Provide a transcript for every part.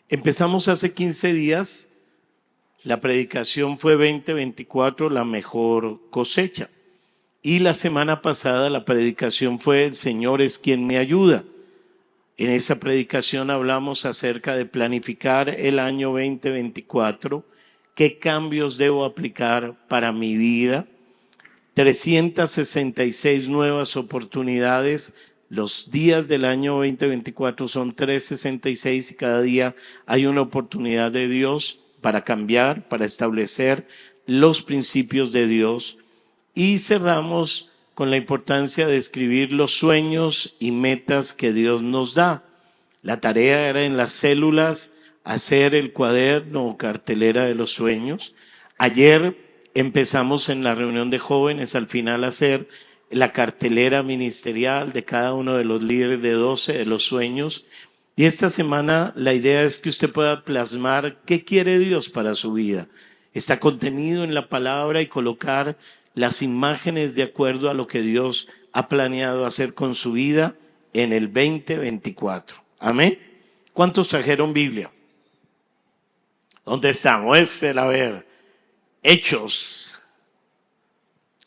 Empezamos hace 15 días, la predicación fue 2024, la mejor cosecha. Y la semana pasada la predicación fue El Señor es quien me ayuda. En esa predicación hablamos acerca de planificar el año 2024, qué cambios debo aplicar para mi vida, 366 nuevas oportunidades. Los días del año 2024 son 366 y cada día hay una oportunidad de Dios para cambiar, para establecer los principios de Dios. Y cerramos con la importancia de escribir los sueños y metas que Dios nos da. La tarea era en las células hacer el cuaderno o cartelera de los sueños. Ayer empezamos en la reunión de jóvenes al final a hacer la cartelera ministerial de cada uno de los líderes de 12 de los sueños. Y esta semana la idea es que usted pueda plasmar qué quiere Dios para su vida. Está contenido en la palabra y colocar las imágenes de acuerdo a lo que Dios ha planeado hacer con su vida en el 2024. Amén. ¿Cuántos trajeron Biblia? ¿Dónde está? Muéstrela a ver. Hechos.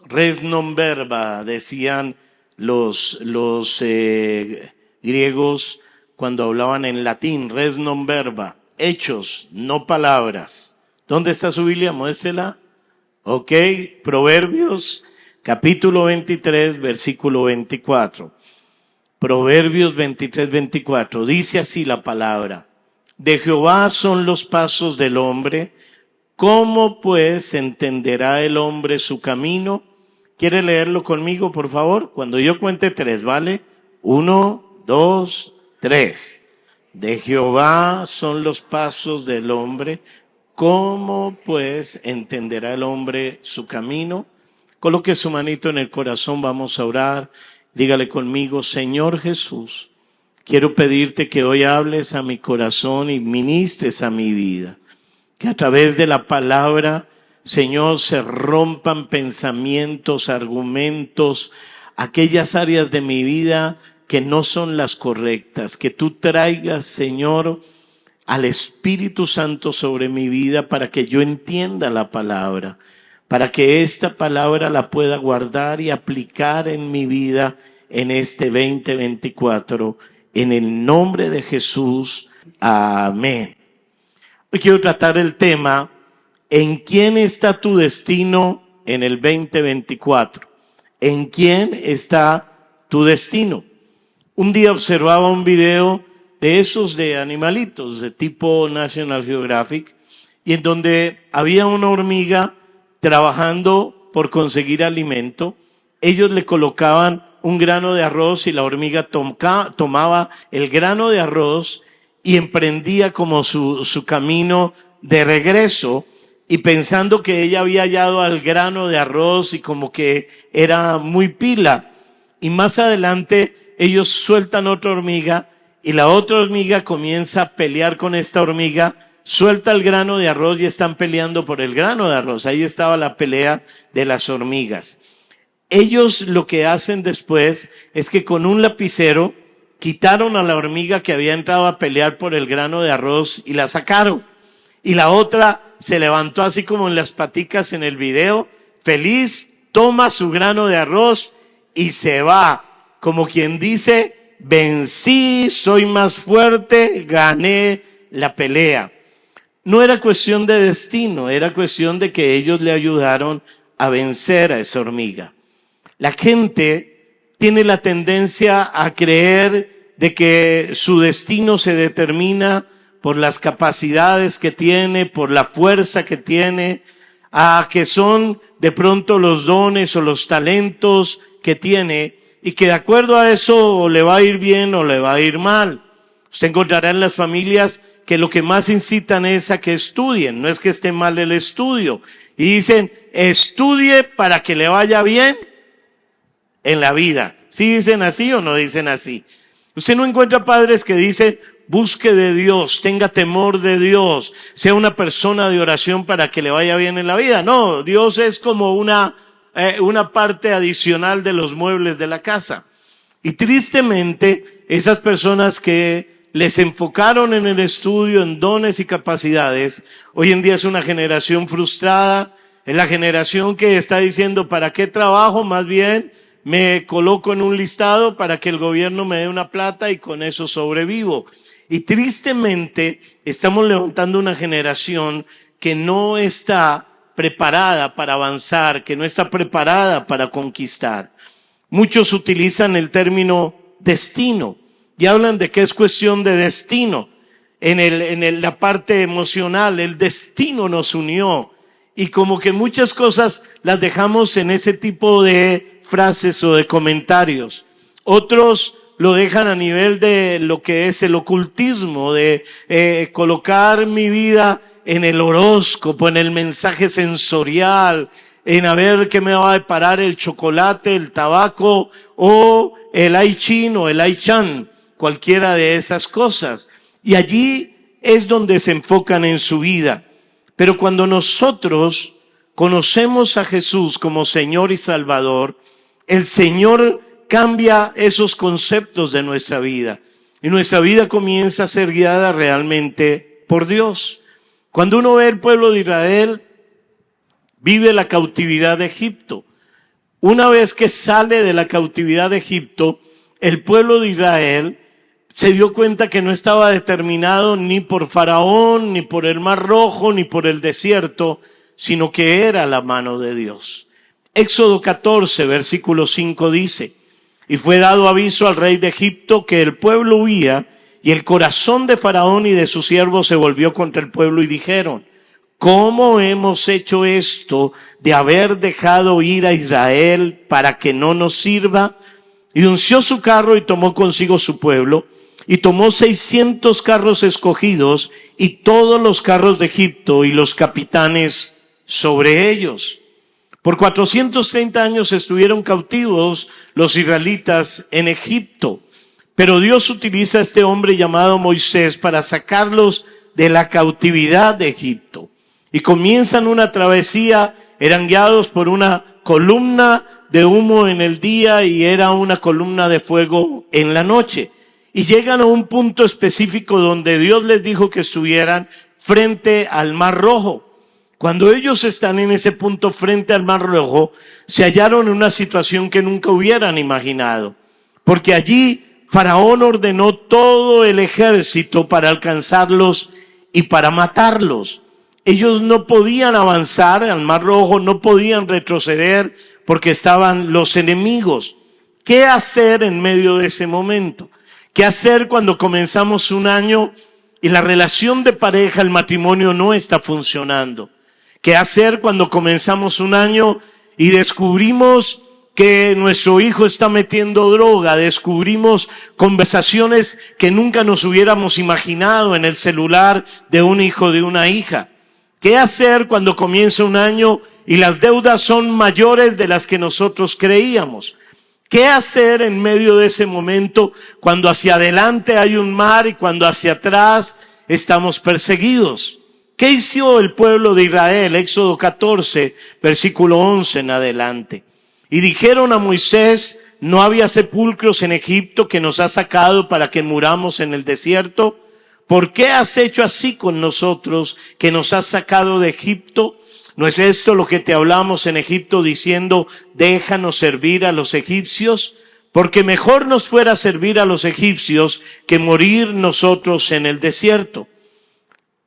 Res non verba, decían los griegos cuando hablaban en latín. Res non verba. Hechos, no palabras. ¿Dónde está su Biblia? Muéstrela. Ok, Proverbios capítulo 23, versículo 24. Proverbios 23, 24. Dice así la palabra. De Jehová son los pasos del hombre. ¿Cómo pues entenderá el hombre su camino? ¿Quiere leerlo conmigo, por favor? Cuando yo cuente 3, ¿vale? 1, 2, 3. De Jehová son los pasos del hombre. ¿Cómo pues entenderá el hombre su camino? Coloque su manito en el corazón, vamos a orar. Dígale conmigo, Señor Jesús, quiero pedirte que hoy hables a mi corazón y ministres a mi vida. Que a través de la palabra, Señor, se rompan pensamientos, argumentos, aquellas áreas de mi vida que no son las correctas. Que tú traigas, Señor, al Espíritu Santo sobre mi vida para que yo entienda la palabra, para que esta palabra la pueda guardar y aplicar en mi vida en este 2024. En el nombre de Jesús, amén. Hoy quiero tratar el tema, ¿en quién está tu destino en el 2024? ¿En quién está tu destino? Un día observaba un video de esos de animalitos, de tipo National Geographic, y en donde había una hormiga trabajando por conseguir alimento. Ellos le colocaban un grano de arroz y la hormiga tomaba el grano de arroz y emprendía como su camino de regreso, y pensando que ella había hallado al grano de arroz y como que era muy pila. Y más adelante ellos sueltan otra hormiga y la otra hormiga comienza a pelear con esta hormiga, suelta el grano de arroz y están peleando por el grano de arroz. Ahí estaba la pelea de las hormigas. Ellos lo que hacen después es que con un lapicero quitaron a la hormiga que había entrado a pelear por el grano de arroz y la sacaron. Y la otra se levantó así como en las paticas en el video, feliz, toma su grano de arroz y se va. Como quien dice, vencí, soy más fuerte, gané la pelea. No era cuestión de destino, era cuestión de que ellos le ayudaron a vencer a esa hormiga. La gente tiene la tendencia a creer de que su destino se determina por las capacidades que tiene, por la fuerza que tiene, a que son de pronto los dones o los talentos que tiene, y que de acuerdo a eso o le va a ir bien o le va a ir mal. Usted encontrará en las familias que lo que más incitan es a que estudien, no es que esté mal el estudio, y dicen, estudie para que le vaya bien en la vida. ¿Sí dicen así o no dicen así? Usted no encuentra padres que dicen, busque de Dios, tenga temor de Dios, sea una persona de oración para que le vaya bien en la vida. No, Dios es como una parte adicional de los muebles de la casa. Y tristemente, esas personas que les enfocaron en el estudio, en dones y capacidades, hoy en día es una generación frustrada, es la generación que está diciendo, ¿para qué trabajo? Más bien me coloco en un listado para que el gobierno me dé una plata y con eso sobrevivo. Y tristemente estamos levantando una generación que no está preparada para avanzar, que no está preparada para conquistar. Muchos utilizan el término destino y hablan de que es cuestión de destino. En la parte emocional, el destino nos unió. Y como que muchas cosas las dejamos en ese tipo de frases o de comentarios. Otros lo dejan a nivel de lo que es el ocultismo, de colocar mi vida en el horóscopo, en el mensaje sensorial, en a ver qué me va a deparar el chocolate, el tabaco o el ai chin o el ai chan, cualquiera de esas cosas. Y allí es donde se enfocan en su vida. Pero cuando nosotros conocemos a Jesús como Señor y Salvador, el Señor cambia esos conceptos de nuestra vida. Y nuestra vida comienza a ser guiada realmente por Dios. Cuando uno ve el pueblo de Israel, vive la cautividad de Egipto. Una vez que sale de la cautividad de Egipto, el pueblo de Israel se dio cuenta que no estaba determinado ni por Faraón, ni por el Mar Rojo, ni por el desierto, sino que era la mano de Dios. Éxodo 14, versículo 5 dice, y fue dado aviso al rey de Egipto que el pueblo huía, y el corazón de Faraón y de sus siervos se volvió contra el pueblo y dijeron, ¿cómo hemos hecho esto de haber dejado ir a Israel para que no nos sirva? Y unció su carro y tomó consigo su pueblo, y tomó 600 carros escogidos y todos los carros de Egipto y los capitanes sobre ellos. Por 430 años estuvieron cautivos los israelitas en Egipto, pero Dios utiliza a este hombre llamado Moisés para sacarlos de la cautividad de Egipto. Y comienzan una travesía, eran guiados por una columna de humo en el día y era una columna de fuego en la noche. Y llegan a un punto específico donde Dios les dijo que estuvieran frente al Mar Rojo. Cuando ellos están en ese punto frente al Mar Rojo, se hallaron en una situación que nunca hubieran imaginado. Porque allí Faraón ordenó todo el ejército para alcanzarlos y para matarlos. Ellos no podían avanzar al Mar Rojo, no podían retroceder porque estaban los enemigos. ¿Qué hacer en medio de ese momento? ¿Qué hacer cuando comenzamos un año y la relación de pareja, el matrimonio no está funcionando? ¿Qué hacer cuando comenzamos un año y descubrimos que nuestro hijo está metiendo droga? Descubrimos conversaciones que nunca nos hubiéramos imaginado en el celular de un hijo, de una hija. ¿Qué hacer cuando comienza un año y las deudas son mayores de las que nosotros creíamos? ¿Qué hacer en medio de ese momento cuando hacia adelante hay un mar y cuando hacia atrás estamos perseguidos? ¿Qué hizo el pueblo de Israel? Éxodo 14, versículo 11 en adelante. Y dijeron a Moisés, ¿no había sepulcros en Egipto que nos has sacado para que muramos en el desierto? ¿Por qué has hecho así con nosotros que nos has sacado de Egipto? ¿No es esto lo que te hablamos en Egipto diciendo, déjanos servir a los egipcios? Porque mejor nos fuera servir a los egipcios que morir nosotros en el desierto.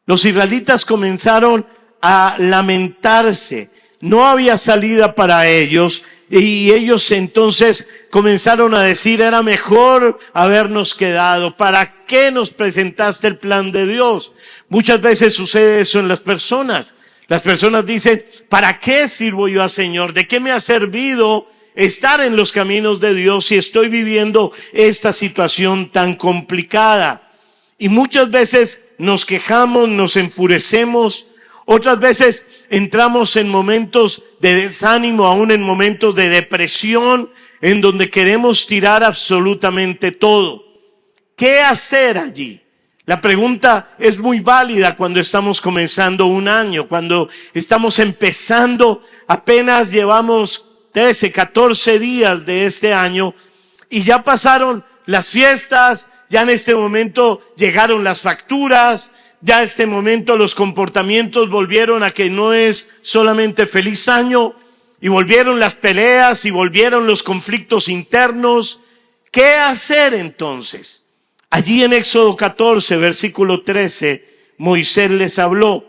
Los israelitas comenzaron a lamentarse. No había salida para ellos y ellos entonces comenzaron a decir, era mejor habernos quedado. ¿Para qué nos presentaste el plan de Dios? Muchas veces sucede eso en las personas. Las personas dicen, ¿para qué sirvo yo al Señor? ¿De qué me ha servido estar en los caminos de Dios si estoy viviendo esta situación tan complicada? Y muchas veces nos quejamos, nos enfurecemos. Otras veces entramos en momentos de desánimo, aún en momentos de depresión, en donde queremos tirar absolutamente todo. ¿Qué hacer allí? La pregunta es muy válida cuando estamos comenzando un año, cuando estamos empezando, apenas llevamos 13, 14 días de este año y ya pasaron las fiestas, ya en este momento llegaron las facturas, ya en este momento los comportamientos volvieron a que no es solamente feliz año, y volvieron las peleas y volvieron los conflictos internos. ¿Qué hacer entonces? Allí en Éxodo 14, versículo 13, Moisés les habló.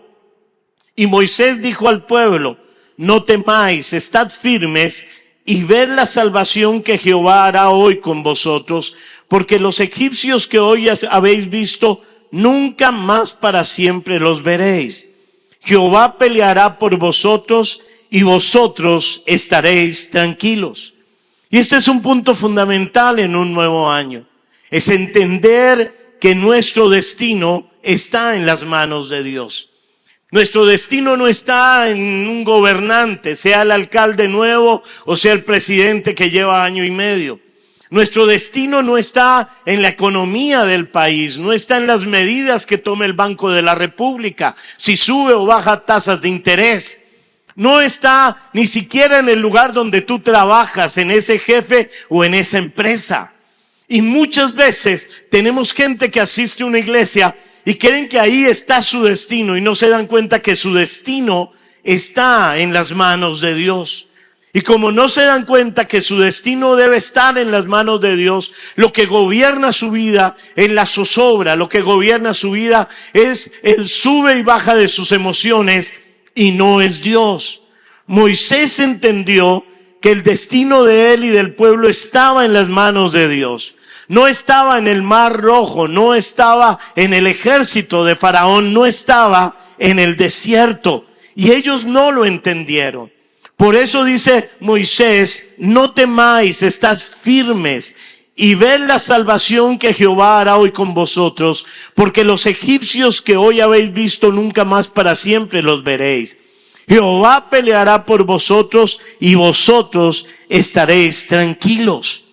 Y Moisés dijo al pueblo: no temáis, estad firmes y ved la salvación que Jehová hará hoy con vosotros, porque los egipcios que hoy habéis visto, nunca más para siempre los veréis. Jehová peleará por vosotros y vosotros estaréis tranquilos. Y este es un punto fundamental en un nuevo año. Es entender que nuestro destino está en las manos de Dios. Nuestro destino no está en un gobernante, sea el alcalde nuevo o sea el presidente que lleva año y medio. Nuestro destino no está en la economía del país, no está en las medidas que tome el Banco de la República, si sube o baja tasas de interés. No está ni siquiera en el lugar donde tú trabajas, en ese jefe o en esa empresa. Y muchas veces tenemos gente que asiste a una iglesia y creen que ahí está su destino y no se dan cuenta que su destino está en las manos de Dios. Y como no se dan cuenta que su destino debe estar en las manos de Dios, lo que gobierna su vida es la zozobra, lo que gobierna su vida es el sube y baja de sus emociones y no es Dios. Moisés entendió que el destino de él y del pueblo estaba en las manos de Dios. No estaba en el Mar Rojo, no estaba en el ejército de Faraón, no estaba en el desierto. Y ellos no lo entendieron. Por eso dice Moisés: no temáis, estad firmes y ved la salvación que Jehová hará hoy con vosotros, porque los egipcios que hoy habéis visto, nunca más para siempre los veréis. Jehová peleará por vosotros y vosotros estaréis tranquilos.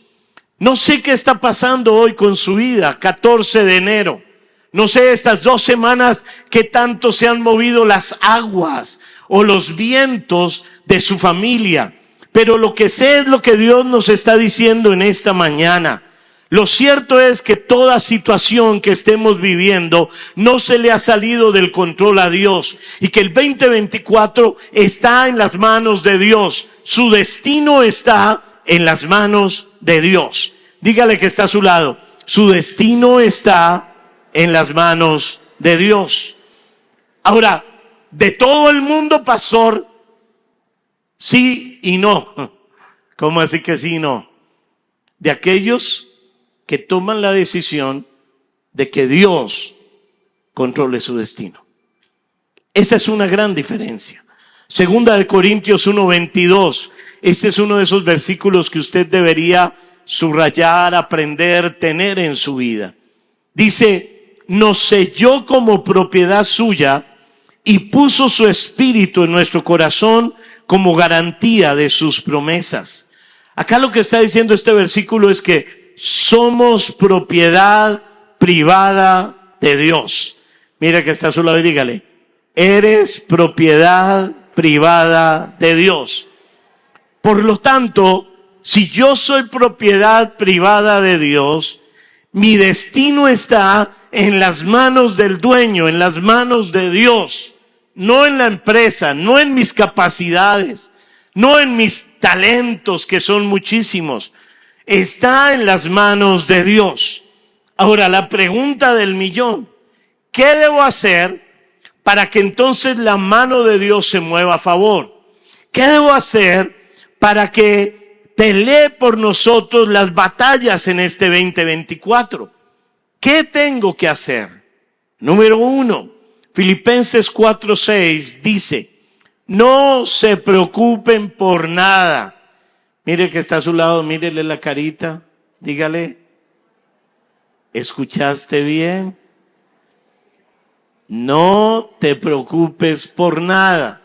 No sé qué está pasando hoy con su vida, 14 de enero. No sé estas 2 semanas qué tanto se han movido las aguas o los vientos de su familia. Pero lo que sé es lo que Dios nos está diciendo en esta mañana. Lo cierto es que toda situación que estemos viviendo no se le ha salido del control a Dios, y que el 2024 está en las manos de Dios. Su destino está en las manos de Dios. Dígale que está a su lado: su destino está en las manos de Dios. Ahora, de todo el mundo, pastor, sí y no. ¿Cómo así que sí y no? De aquellos que toman la decisión de que Dios controle su destino. Esa es una gran diferencia. Segunda de Corintios 1:22. Este es uno de esos versículos que usted debería subrayar, aprender, tener en su vida. Dice: nos selló como propiedad suya y puso su espíritu en nuestro corazón como garantía de sus promesas. Acá lo que está diciendo este versículo es que somos propiedad privada de Dios. Mira que está a su lado y dígale: eres propiedad privada de Dios. Por lo tanto, si yo soy propiedad privada de Dios, mi destino está en las manos del dueño, en las manos de Dios. No en la empresa, no en mis capacidades, no en mis talentos, que son muchísimos. Está en las manos de Dios. Ahora, la pregunta del millón: ¿qué debo hacer para que entonces la mano de Dios se mueva a favor? ¿Qué debo hacer para que pelee por nosotros las batallas en este 2024? ¿Qué tengo que hacer? Número 1, Filipenses 4:6 dice: no se preocupen por nada. Mire que está a su lado, mírele la carita, dígale: ¿escuchaste bien? No te preocupes por nada.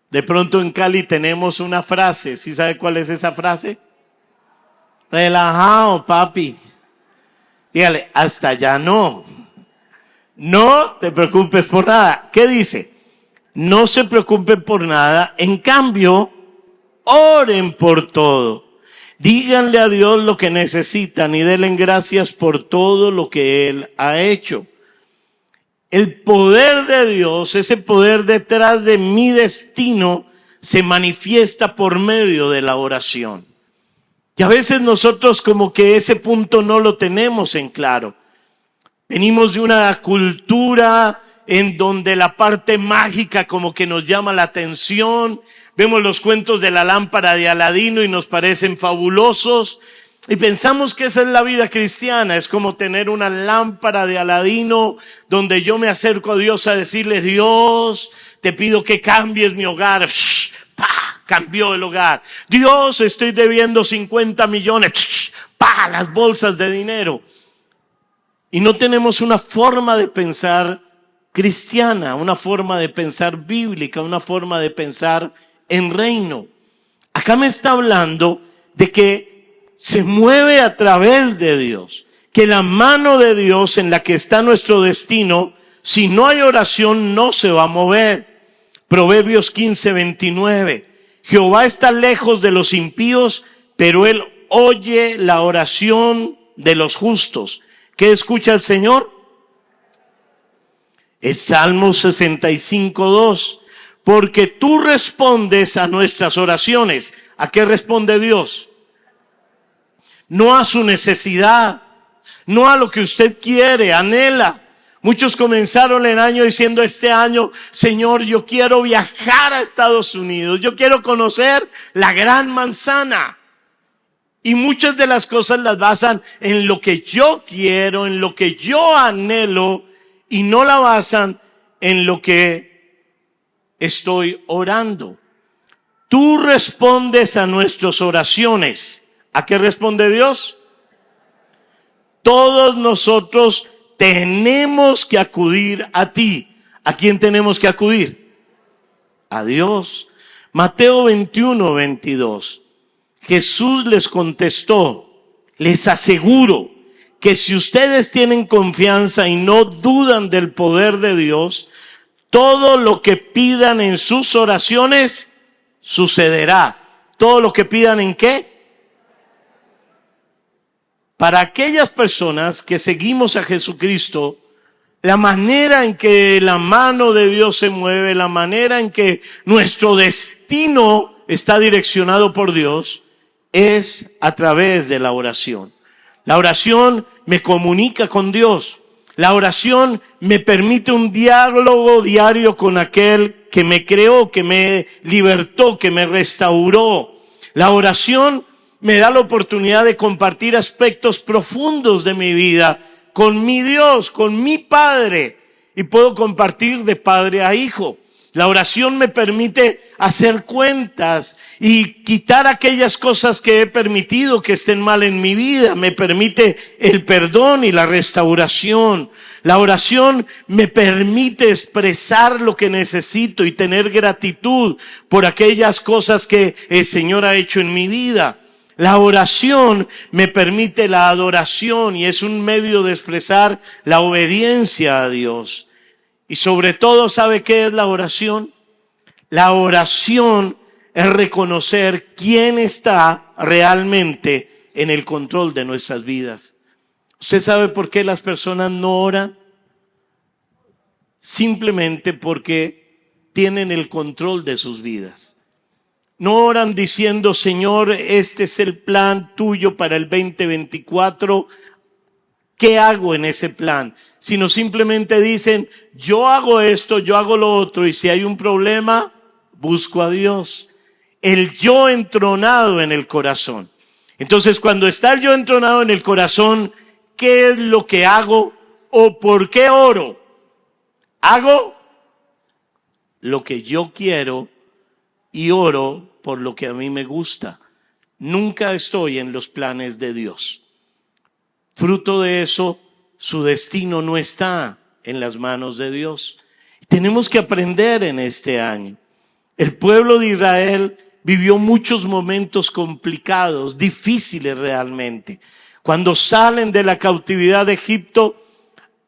De pronto en Cali tenemos una frase, ¿sí sabe cuál es esa frase? Relajado, papi. Dígale: hasta allá no. No te preocupes por nada. ¿Qué dice? No se preocupen por nada, en cambio, oren por todo. Díganle a Dios lo que necesitan y denle gracias por todo lo que Él ha hecho. El poder de Dios, ese poder detrás de mi destino, se manifiesta por medio de la oración. Y a veces nosotros como que ese punto no lo tenemos en claro. Venimos de una cultura en donde la parte mágica como que nos llama la atención. Vemos los cuentos de la lámpara de Aladino y nos parecen fabulosos. Y pensamos que esa es la vida cristiana. Es como tener una lámpara de Aladino donde yo me acerco a Dios a decirle: Dios, te pido que cambies mi hogar. Cambió el hogar. Dios, estoy debiendo 50 millones. Las bolsas de dinero. Y no tenemos una forma de pensar cristiana, una forma de pensar bíblica, una forma de pensar en reino. Acá me está hablando de que se mueve a través de Dios, que la mano de Dios en la que está nuestro destino, si no hay oración, no se va a mover. Proverbios 15:29. Jehová está lejos de los impíos, pero Él oye la oración de los justos. ¿Qué escucha el Señor? El Salmo 65:2. Porque tú respondes a nuestras oraciones. ¿A qué responde Dios? No a su necesidad, no a lo que usted quiere, anhela. Muchos comenzaron el año diciendo: este año, Señor, yo quiero viajar a Estados Unidos, yo quiero conocer la gran manzana. Y muchas de las cosas las basan en lo que yo quiero, en lo que yo anhelo, y no la basan en lo que estoy orando. Tú respondes a nuestras oraciones. ¿A qué responde Dios? Todos nosotros tenemos que acudir a ti. ¿A quién tenemos que acudir? A Dios. Mateo 21:22. Jesús les contestó: les aseguro que si ustedes tienen confianza y no dudan del poder de Dios, todo lo que pidan en sus oraciones sucederá. ¿Todo lo que pidan en qué? Para aquellas personas que seguimos a Jesucristo, la manera en que la mano de Dios se mueve, la manera en que nuestro destino está direccionado por Dios, es a través de la oración. La oración me comunica con Dios. La oración me permite un diálogo diario con aquel que me creó, que me libertó, que me restauró. La oración me da la oportunidad de compartir aspectos profundos de mi vida con mi Dios, con mi Padre, y puedo compartir de padre a hijo. La oración me permite hacer cuentas y quitar aquellas cosas que he permitido que estén mal en mi vida. Me permite el perdón y la restauración. La oración me permite expresar lo que necesito y tener gratitud por aquellas cosas que el Señor ha hecho en mi vida. La oración me permite la adoración y es un medio de expresar la obediencia a Dios. Y sobre todo, ¿sabe qué es la oración? La oración es reconocer quién está realmente en el control de nuestras vidas. ¿Usted sabe por qué las personas no oran? Simplemente porque tienen el control de sus vidas. No oran diciendo: Señor, este es el plan tuyo para el 2024. ¿Qué hago en ese plan? Sino simplemente dicen: yo hago esto, yo hago lo otro, y si hay un problema, busco a Dios. El yo entronado en el corazón. Entonces, cuando está el yo entronado en el corazón, ¿qué es lo que hago o por qué oro? Hago lo que yo quiero y oro por lo que a mí me gusta. Nunca estoy en los planes de Dios. Fruto de eso, su destino no está en las manos de Dios. Tenemos que aprender en este año. El pueblo de Israel vivió muchos momentos complicados, difíciles realmente. Cuando salen de la cautividad de Egipto,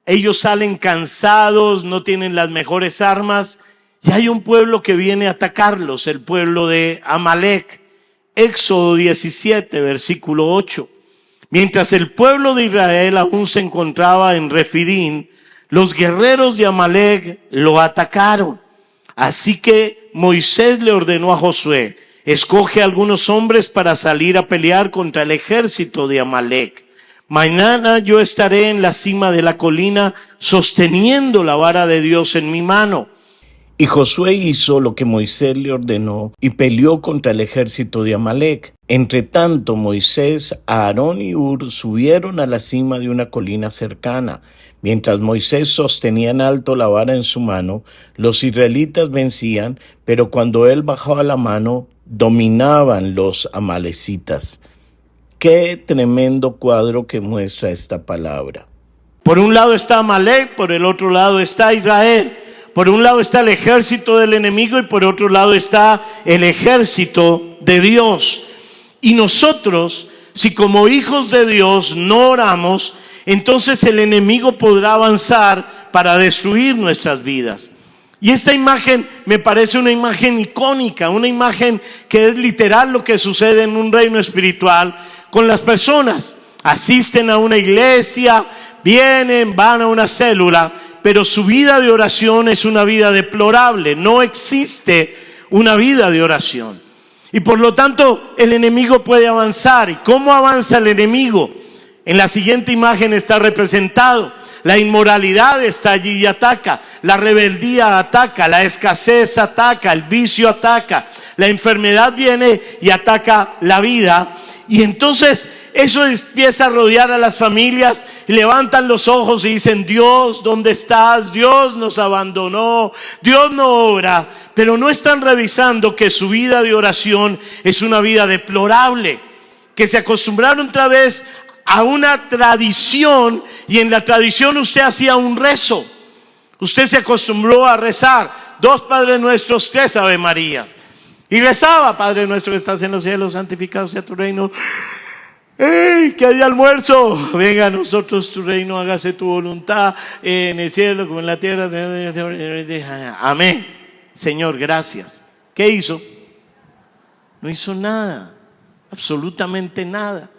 ellos salen cansados, no tienen las mejores armas, y hay un pueblo que viene a atacarlos, el pueblo de Amalek. Éxodo 17, versículo 8. Mientras el pueblo de Israel aún se encontraba en Refidín, los guerreros de Amalec lo atacaron. Así que Moisés le ordenó a Josué: escoge a algunos hombres para salir a pelear contra el ejército de Amalec. Mañana yo estaré en la cima de la colina sosteniendo la vara de Dios en mi mano. Y Josué hizo lo que Moisés le ordenó y peleó contra el ejército de Amalec. Entre tanto, Moisés, Aarón y Hur subieron a la cima de una colina cercana. Mientras Moisés sostenía en alto la vara en su mano, los israelitas vencían, pero cuando él bajaba la mano, dominaban los amalecitas. Qué tremendo cuadro que muestra esta palabra. Por un lado está Amalec, por el otro lado está Israel. Por un lado está el ejército del enemigo y por otro lado está el ejército de Dios. Y nosotros, si como hijos de Dios no oramos, entonces el enemigo podrá avanzar para destruir nuestras vidas. Y esta imagen me parece una imagen icónica, una imagen que es literal lo que sucede en un reino espiritual con las personas. Asisten a una iglesia, vienen, van a una célula, pero su vida de oración es una vida deplorable. No existe una vida de oración. Y por lo tanto, el enemigo puede avanzar. ¿Y cómo avanza el enemigo? En la siguiente imagen está representado. La inmoralidad está allí y ataca. La rebeldía ataca. La escasez ataca. El vicio ataca. La enfermedad viene y ataca la vida. Y entonces eso empieza a rodear a las familias y levantan los ojos y dicen: Dios, ¿dónde estás? Dios nos abandonó, Dios no obra. Pero no están revisando que su vida de oración es una vida deplorable, que se acostumbraron otra vez a una tradición, y en la tradición usted hacía un rezo. Usted se acostumbró a rezar 2 Padres Nuestros, 3 Ave Marías, y rezaba: Padre nuestro que estás en los cielos, santificado sea tu reino. ¡Ey! Que haya almuerzo. Venga a nosotros tu reino, hágase tu voluntad en el cielo como en la tierra. Amén. Señor, gracias. ¿Qué hizo? No hizo nada, absolutamente nada,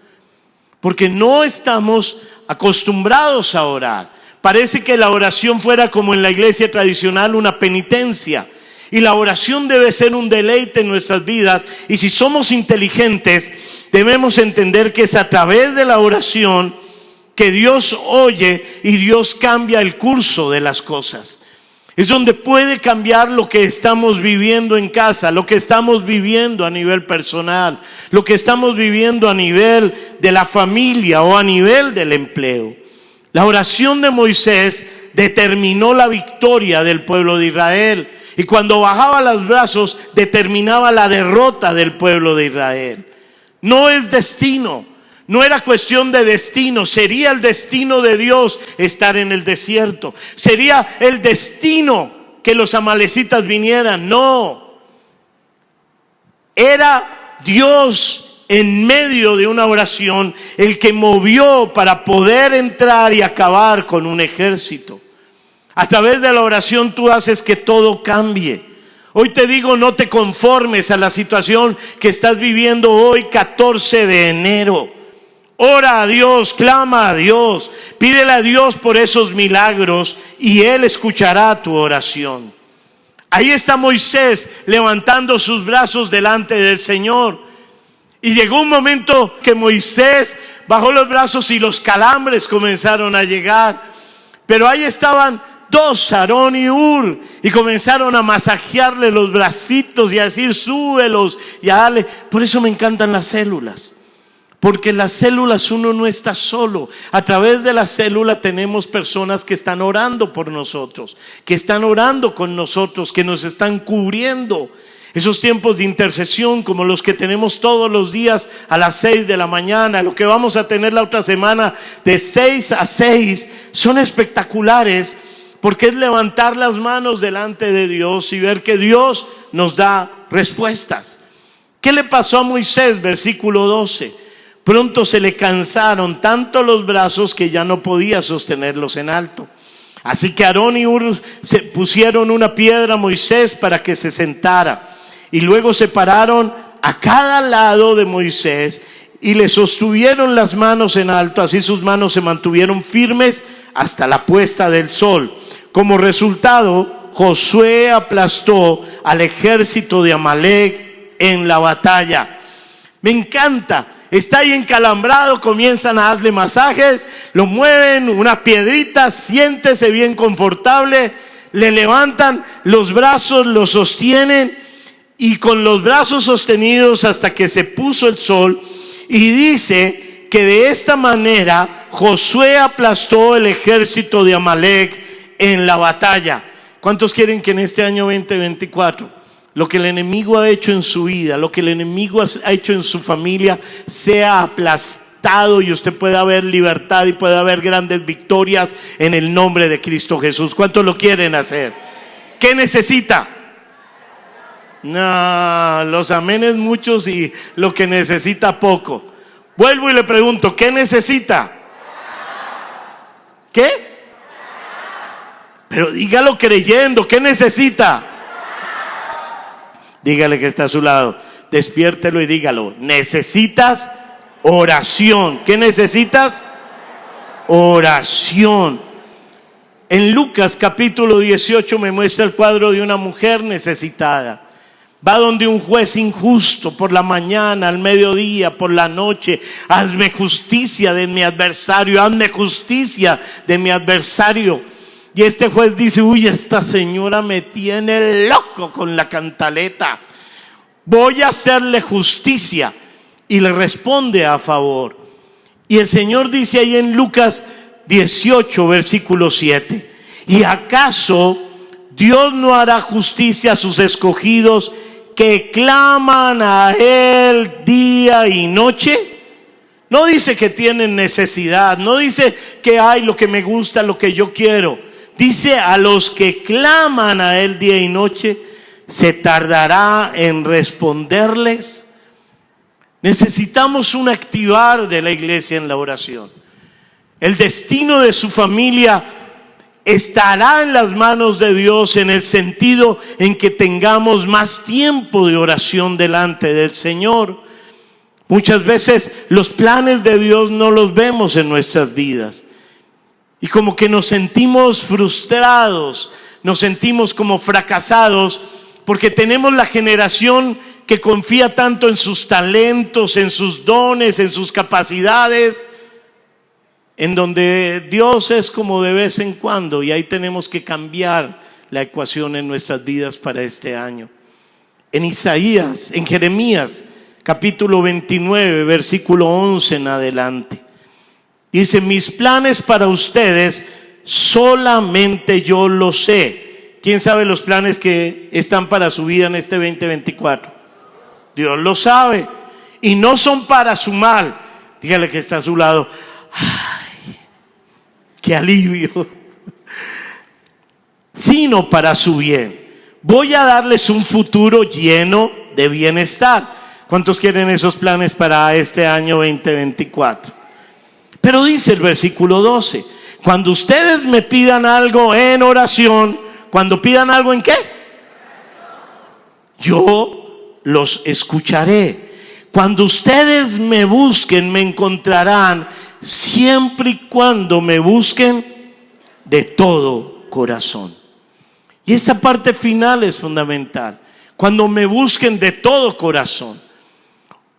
porque no estamos acostumbrados a orar. Parece que la oración fuera como en la iglesia tradicional, una penitencia. Y la oración debe ser un deleite en nuestras vidas. Y si somos inteligentes, debemos entender que es a través de la oración que Dios oye y Dios cambia el curso de las cosas. Es donde puede cambiar lo que estamos viviendo en casa, lo que estamos viviendo a nivel personal, lo que estamos viviendo a nivel de la familia o a nivel del empleo. La oración de Moisés determinó la victoria del pueblo de Israel. Y cuando bajaba los brazos, determinaba la derrota del pueblo de Israel. No es destino, no era cuestión de destino. Sería el destino de Dios estar en el desierto. Sería el destino que los amalecitas vinieran. No. Era Dios en medio de una oración el que movió para poder entrar y acabar con un ejército. A través de la oración tú haces que todo cambie. Hoy te digo, no te conformes a la situación que estás viviendo hoy, 14 de enero. Ora a Dios, clama a Dios, pídele a Dios por esos milagros y Él escuchará tu oración. Ahí está Moisés levantando sus brazos delante del Señor. Y llegó un momento que Moisés bajó los brazos y los calambres comenzaron a llegar. Pero ahí estaban 2, Aarón y Hur, y comenzaron a masajearle los bracitos y a decir: súbelos y a darle. Por eso me encantan las células, porque en las células uno no está solo. A través de la célula tenemos personas que están orando por nosotros, que están orando con nosotros, que nos están cubriendo. Esos tiempos de intercesión como los que tenemos todos los días a las 6 de la mañana, lo que vamos a tener la otra semana de 6 a 6, son espectaculares. Porque es levantar las manos delante de Dios y ver que Dios nos da respuestas. ¿Qué le pasó a Moisés? Versículo 12. Pronto se le cansaron tanto los brazos que ya no podía sostenerlos en alto. Así que Aarón y Hur se pusieron una piedra a Moisés para que se sentara. Y luego separaron a cada lado de Moisés y le sostuvieron las manos en alto, así sus manos se mantuvieron firmes hasta la puesta del sol. Como resultado, Josué aplastó al ejército de Amalek en la batalla. Me encanta. Está ahí encalambrado, comienzan a darle masajes, lo mueven, una piedrita, siéntese bien confortable, le levantan los brazos, lo sostienen y con los brazos sostenidos hasta que se puso el sol. Y dice que de esta manera Josué aplastó el ejército de Amalek en la batalla. ¿Cuántos quieren que en este año 2024 lo que el enemigo ha hecho en su vida, lo que el enemigo ha hecho en su familia sea aplastado y usted pueda ver libertad y pueda haber grandes victorias en el nombre de Cristo Jesús? ¿Cuántos lo quieren hacer? ¿Qué necesita? No, los amenes muchos y lo que necesita poco. Vuelvo y le pregunto, ¿qué necesita? ¿Qué? Pero dígalo creyendo, ¿qué necesita? Dígale que está a su lado, despiértelo y dígalo, necesitas oración. ¿Qué necesitas? Oración. En Lucas capítulo 18 me muestra el cuadro de una mujer necesitada. Va donde un juez injusto por la mañana, al mediodía, por la noche. Hazme justicia de mi adversario, hazme justicia de mi adversario. Y este juez dice, uy, esta señora me tiene loco con la cantaleta. Voy a hacerle justicia. Y le responde a favor. Y el Señor dice ahí en Lucas 18, versículo 7. ¿Y acaso Dios no hará justicia a sus escogidos que claman a Él día y noche? No dice que tienen necesidad. No dice que hay lo que me gusta, lo que yo quiero. Dice a los que claman a Él día y noche, ¿se tardará en responderles? Necesitamos un activar de la iglesia en la oración. El destino de su familia estará en las manos de Dios en el sentido en que tengamos más tiempo de oración delante del Señor. Muchas veces los planes de Dios no los vemos en nuestras vidas. Y como que nos sentimos frustrados, nos sentimos como fracasados, porque tenemos la generación que confía tanto en sus talentos, en sus dones, en sus capacidades, en donde Dios es como de vez en cuando, y ahí tenemos que cambiar la ecuación en nuestras vidas para este año. En Isaías, en Jeremías, capítulo 29, versículo 11 en adelante. Dice, mis planes para ustedes solamente yo los sé. ¿Quién sabe los planes que están para su vida en este 2024? Dios lo sabe. Y no son para su mal. Dígale que está a su lado. Ay, qué alivio. Sino para su bien. Voy a darles un futuro lleno de bienestar. ¿Cuántos quieren esos planes para este año 2024? Pero dice el versículo 12, cuando ustedes me pidan algo en oración, cuando pidan algo ¿en qué? Yo los escucharé. Cuando ustedes me busquen, me encontrarán, siempre y cuando me busquen de todo corazón. Y esta parte final es fundamental. Cuando me busquen de todo corazón.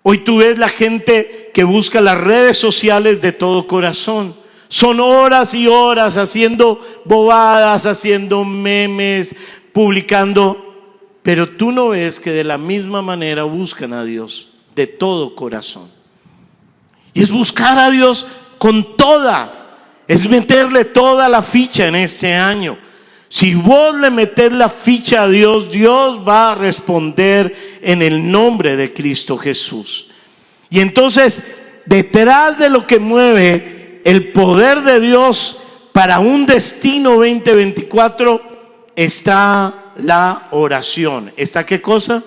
Hoy tú ves la gente que busca las redes sociales de todo corazón. Son horas y horas haciendo bobadas, haciendo memes, publicando. Pero tú no ves que de la misma manera buscan a Dios de todo corazón. Y es buscar a Dios con toda. Es meterle toda la ficha en este año. Si vos le metés la ficha a Dios, Dios va a responder en el nombre de Cristo Jesús. Y entonces, detrás de lo que mueve el poder de Dios para un destino 2024 está la oración. ¿Está qué cosa?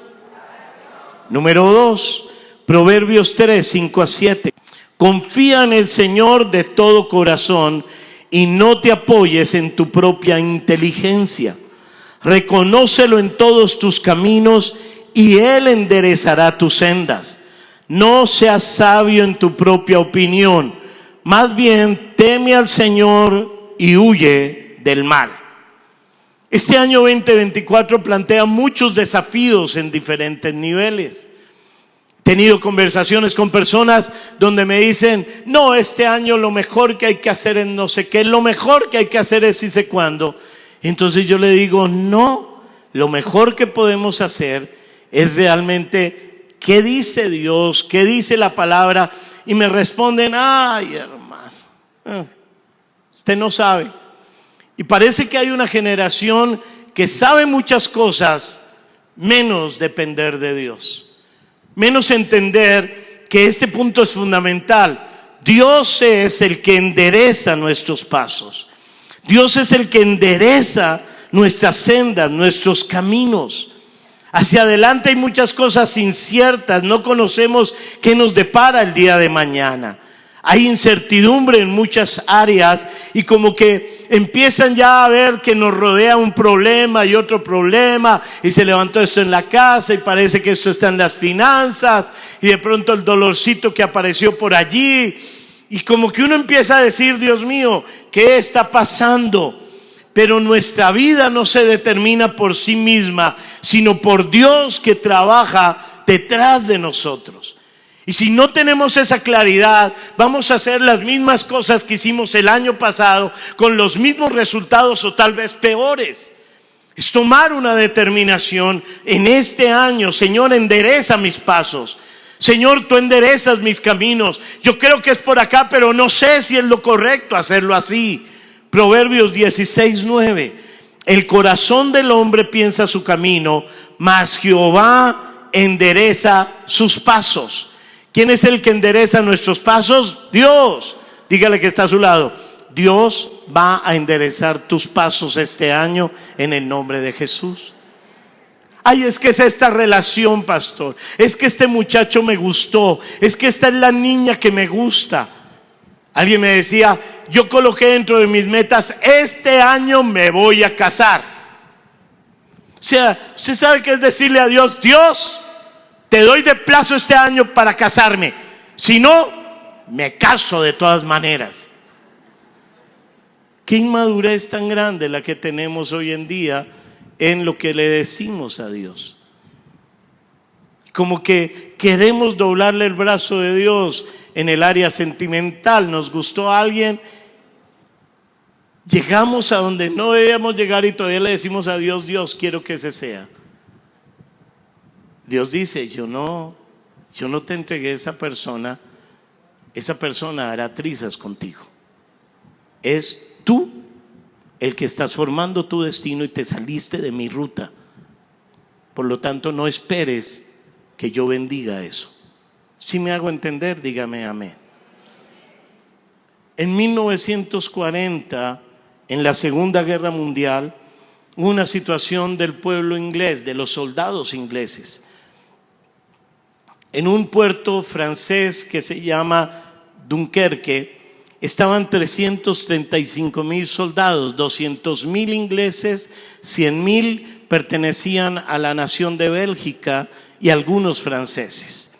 Número 2, Proverbios 3, 5 a 7. Confía en el Señor de todo corazón y no te apoyes en tu propia inteligencia. Reconócelo en todos tus caminos y Él enderezará tus sendas. No seas sabio en tu propia opinión, más bien teme al Señor y huye del mal. Este año 2024 plantea muchos desafíos en diferentes niveles. He tenido conversaciones con personas donde me dicen: no, este año lo mejor que hay que hacer es no sé qué, lo mejor que hay que hacer es sí sé cuándo. Entonces yo le digo: no, lo mejor que podemos hacer es realmente ¿qué dice Dios? ¿Qué dice la palabra? Y me responden: ay, hermano, usted no sabe. Y parece que hay una generación que sabe muchas cosas, menos depender de Dios, menos entender que este punto es fundamental. Dios es el que endereza nuestros pasos. Dios es el que endereza nuestras sendas, nuestros caminos. Hacia adelante hay muchas cosas inciertas, no conocemos qué nos depara el día de mañana. Hay incertidumbre en muchas áreas y como que empiezan ya a ver que nos rodea un problema y otro problema, y se levantó esto en la casa y parece que esto está en las finanzas, y de pronto el dolorcito que apareció por allí, y como que uno empieza a decir: Dios mío, ¿qué está pasando? Pero nuestra vida no se determina por sí misma, sino por Dios que trabaja detrás de nosotros. Y si no tenemos esa claridad, vamos a hacer las mismas cosas que hicimos el año pasado, con los mismos resultados o tal vez peores. Es tomar una determinación en este año: Señor, endereza mis pasos. Señor, tú enderezas mis caminos. Yo creo que es por acá, pero no sé si es lo correcto hacerlo así. Proverbios 16:9. El corazón del hombre piensa su camino, mas Jehová endereza sus pasos. ¿Quién es el que endereza nuestros pasos? Dios. Dígale que está a su lado: Dios va a enderezar tus pasos este año en el nombre de Jesús. Ay, es que es esta relación, pastor. Es que este muchacho me gustó. Es que esta es la niña que me gusta. Alguien me decía: yo coloqué dentro de mis metas, este año me voy a casar. O sea, usted sabe que es decirle a Dios: Dios, te doy de plazo este año para casarme. Si no, me caso de todas maneras. Qué inmadurez tan grande la que tenemos hoy en día en lo que le decimos a Dios. Como que queremos doblarle el brazo de Dios en el área sentimental. Nos gustó a alguien, llegamos a donde no debíamos llegar y todavía le decimos a Dios: Dios, quiero que ese sea. Dios dice: yo no te entregué esa persona hará trizas contigo. Es tú el que estás formando tu destino y te saliste de mi ruta. Por lo tanto, no esperes que yo bendiga eso. Si me hago entender, dígame amén. En 1940, en la Segunda Guerra Mundial, hubo una situación del pueblo inglés, de los soldados ingleses. En un puerto francés que se llama Dunkerque, estaban 335,000 soldados, 200,000 ingleses, 100,000 pertenecían a la nación de Bélgica y algunos franceses.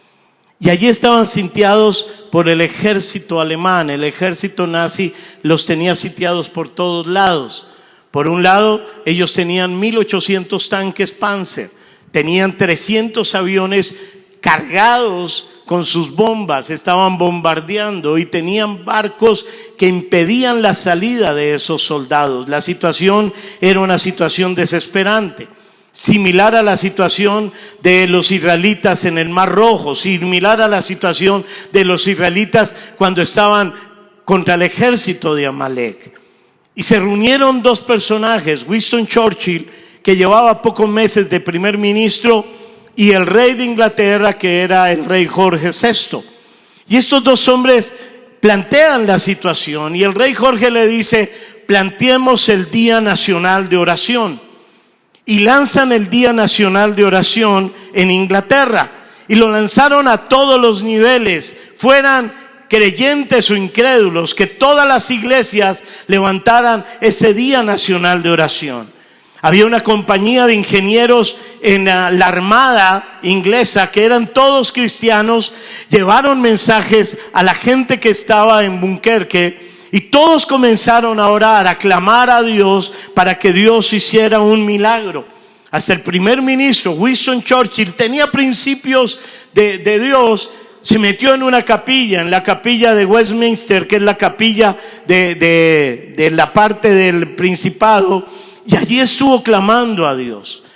Y allí estaban sitiados por el ejército alemán. El ejército nazi los tenía sitiados por todos lados. Por un lado, ellos tenían 1,800 tanques Panzer, tenían 300 aviones cargados con sus bombas, estaban bombardeando, y tenían barcos que impedían la salida de esos soldados. La situación era una situación desesperante, similar a la situación de los israelitas en el Mar Rojo, similar a la situación de los israelitas cuando estaban contra el ejército de Amalek. Y se reunieron dos personajes: Winston Churchill, que llevaba pocos meses de primer ministro, y el rey de Inglaterra, que era el rey Jorge VI. Y estos dos hombres plantean la situación, y el rey Jorge le dice: planteemos el Día Nacional de Oración. Y lanzan el Día Nacional de Oración en Inglaterra, y lo lanzaron a todos los niveles, fueran creyentes o incrédulos, que todas las iglesias levantaran ese Día Nacional de Oración. Había una compañía de ingenieros en la Armada inglesa que eran todos cristianos. Llevaron mensajes a la gente que estaba en Dunkerque y todos comenzaron a orar, a clamar a Dios para que Dios hiciera un milagro. Hasta el primer ministro, Winston Churchill, tenía principios de Dios. Se metió en una capilla, en la capilla de Westminster, que es la capilla de la parte del Principado. Y allí estuvo clamando a Dios.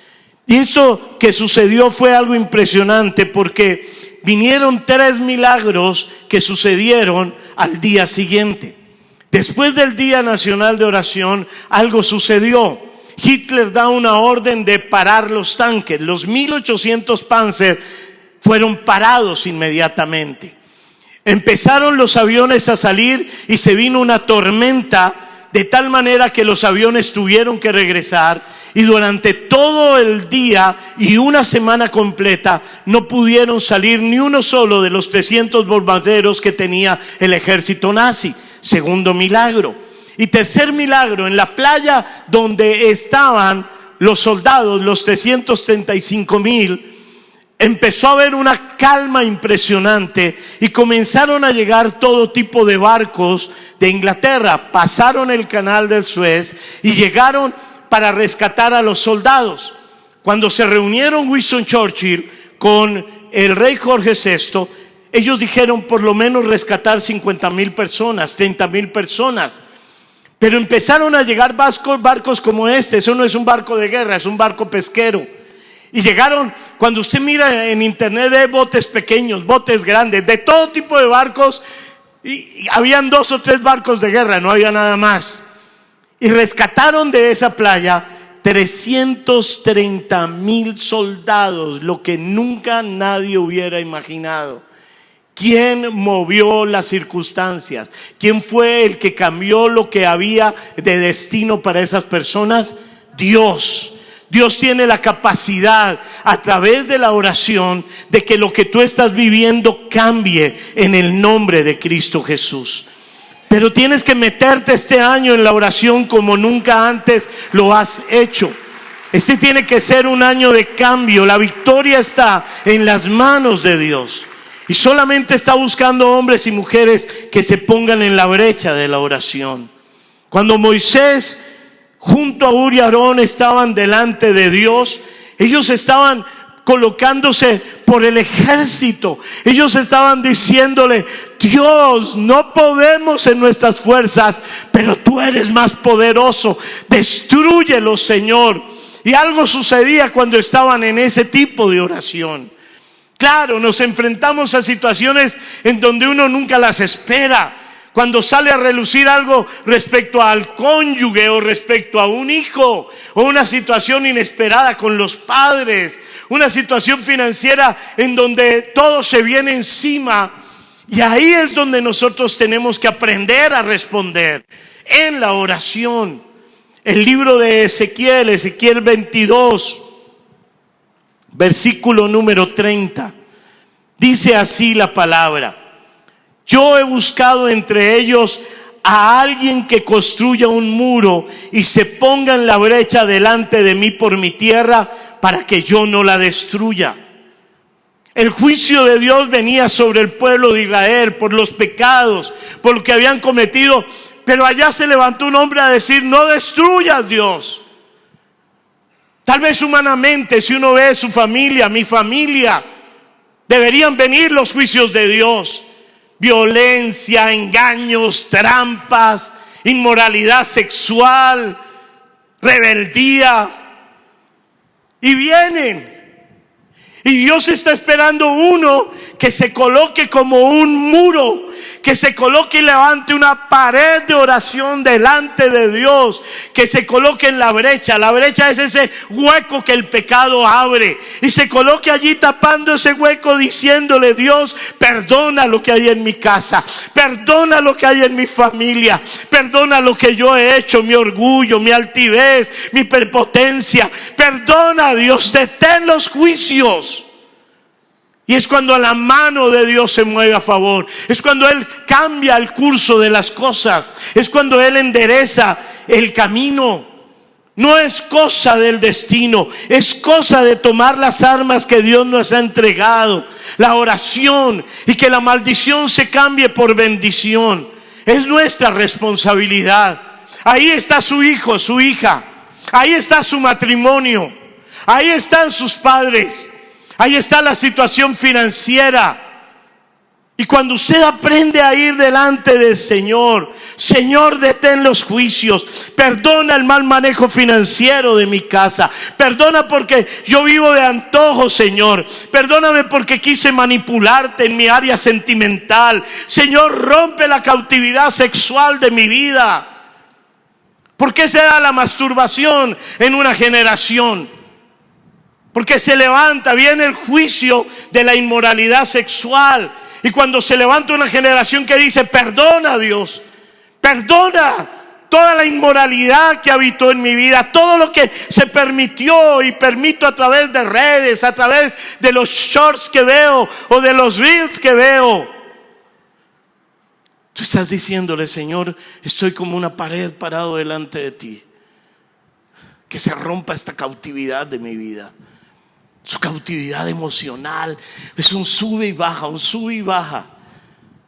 Y esto que sucedió fue algo impresionante, porque vinieron 3 milagros que sucedieron al día siguiente. Después del Día Nacional de Oración, algo sucedió. Hitler da una orden de parar los tanques. Los 1800 Panzer fueron parados inmediatamente. Empezaron los aviones a salir y se vino una tormenta, de tal manera que los aviones tuvieron que regresar, y durante todo el día y una semana completa no pudieron salir ni uno solo de los 300 bombarderos que tenía el ejército nazi. Segundo milagro. Y tercer milagro, en la playa donde estaban los soldados, los 335,000, empezó a haber una calma impresionante y comenzaron a llegar todo tipo de barcos de Inglaterra. Pasaron el canal del Suez y llegaron para rescatar a los soldados. Cuando se reunieron Winston Churchill con el rey Jorge VI, ellos dijeron por lo menos rescatar 50,000 personas, 30,000 personas. Pero empezaron a llegar barcos como este. Eso no es un barco de guerra, es un barco pesquero. Y llegaron, cuando usted mira en internet, de botes pequeños, botes grandes, de todo tipo de barcos. Y habían 2 o 3 barcos de guerra, no había nada más. Y rescataron de esa playa 330,000 soldados, lo que nunca nadie hubiera imaginado. ¿Quién movió las circunstancias? ¿Quién fue el que cambió lo que había de destino para esas personas? Dios. Dios tiene la capacidad, a través de la oración, de que lo que tú estás viviendo cambie en el nombre de Cristo Jesús. Pero tienes que meterte este año en la oración como nunca antes lo has hecho. Este tiene que ser un año de cambio. La victoria está en las manos de Dios. Y solamente está buscando hombres y mujeres que se pongan en la brecha de la oración. Cuando Moisés junto a Hur y Aarón estaban delante de Dios, ellos estaban colocándose por el ejército. Ellos estaban diciéndole: Dios, no podemos en nuestras fuerzas, pero tú eres más poderoso. Destrúyelos, Señor. Y algo sucedía cuando estaban en ese tipo de oración. Claro, nos enfrentamos a situaciones en donde uno nunca las espera. Cuando sale a relucir algo respecto al cónyuge o respecto a un hijo, o una situación inesperada con los padres, una situación financiera en donde todo se viene encima. Y ahí es donde nosotros tenemos que aprender a responder en la oración. El libro de Ezequiel 22, versículo número 30, dice así la palabra: yo he buscado entre ellos a alguien que construya un muro y se ponga en la brecha delante de mí por mi tierra, para que yo no la destruya. El juicio de Dios venía sobre el pueblo de Israel por los pecados, por lo que habían cometido. Pero allá se levantó un hombre a decir: no destruyas, Dios. Tal vez humanamente, si uno ve su familia, mi familia, deberían venir los juicios de Dios. Violencia, engaños, trampas, inmoralidad sexual, rebeldía. Y vienen. Y Dios está esperando uno que se coloque como un muro, que se coloque y levante una pared de oración delante de Dios, que se coloque en la brecha. La brecha es ese hueco que el pecado abre, y se coloque allí tapando ese hueco, diciéndole: Dios, perdona lo que hay en mi casa, perdona lo que hay en mi familia, perdona lo que yo he hecho, mi orgullo, mi altivez, mi prepotencia. Perdona, Dios, detén los juicios. Y es cuando la mano de Dios se mueve a favor. Es cuando Él cambia el curso de las cosas. Es cuando Él endereza el camino. No es cosa del destino, es cosa de tomar las armas que Dios nos ha entregado, la oración, y que la maldición se cambie por bendición. Es nuestra responsabilidad. Ahí está su hijo, su hija, ahí está su matrimonio, ahí están sus padres, ahí está la situación financiera. Y cuando usted aprende a ir delante del Señor: Señor, detén los juicios, perdona el mal manejo financiero de mi casa, perdona porque yo vivo de antojo, Señor, perdóname porque quise manipularte en mi área sentimental, Señor, rompe la cautividad sexual de mi vida. ¿Por qué se da la masturbación en una generación? Porque se levanta, viene el juicio de la inmoralidad sexual. Y cuando se levanta una generación que dice: perdona, Dios, perdona toda la inmoralidad que habitó en mi vida, todo lo que se permitió y permito a través de redes, a través de los shorts que veo o de los reels que veo. Tú estás diciéndole: Señor, estoy como una pared parado delante de ti. Que se rompa esta cautividad de mi vida. Su cautividad emocional es un sube y baja, un sube y baja.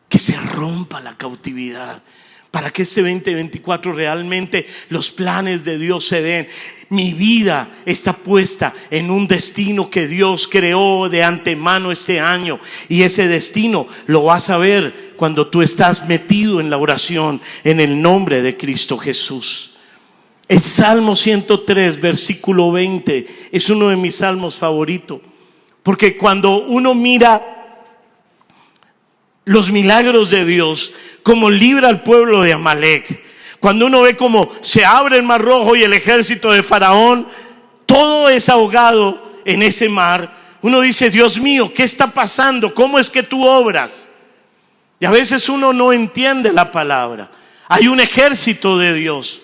Que se rompa la cautividad, para que este 2024 realmente los planes de Dios se den. Mi vida está puesta en un destino que Dios creó de antemano este año, y ese destino lo vas a ver cuando tú estás metido en la oración en el nombre de Cristo Jesús. El Salmo 103, versículo 20, es uno de mis salmos favoritos, porque cuando uno mira los milagros de Dios, como libra al pueblo de Amalek, cuando uno ve cómo se abre el mar rojo y el ejército de Faraón, todo es ahogado en ese mar, uno dice: Dios mío, ¿qué está pasando? ¿Cómo es que tú obras? Y a veces uno no entiende la palabra. Hay un ejército de Dios.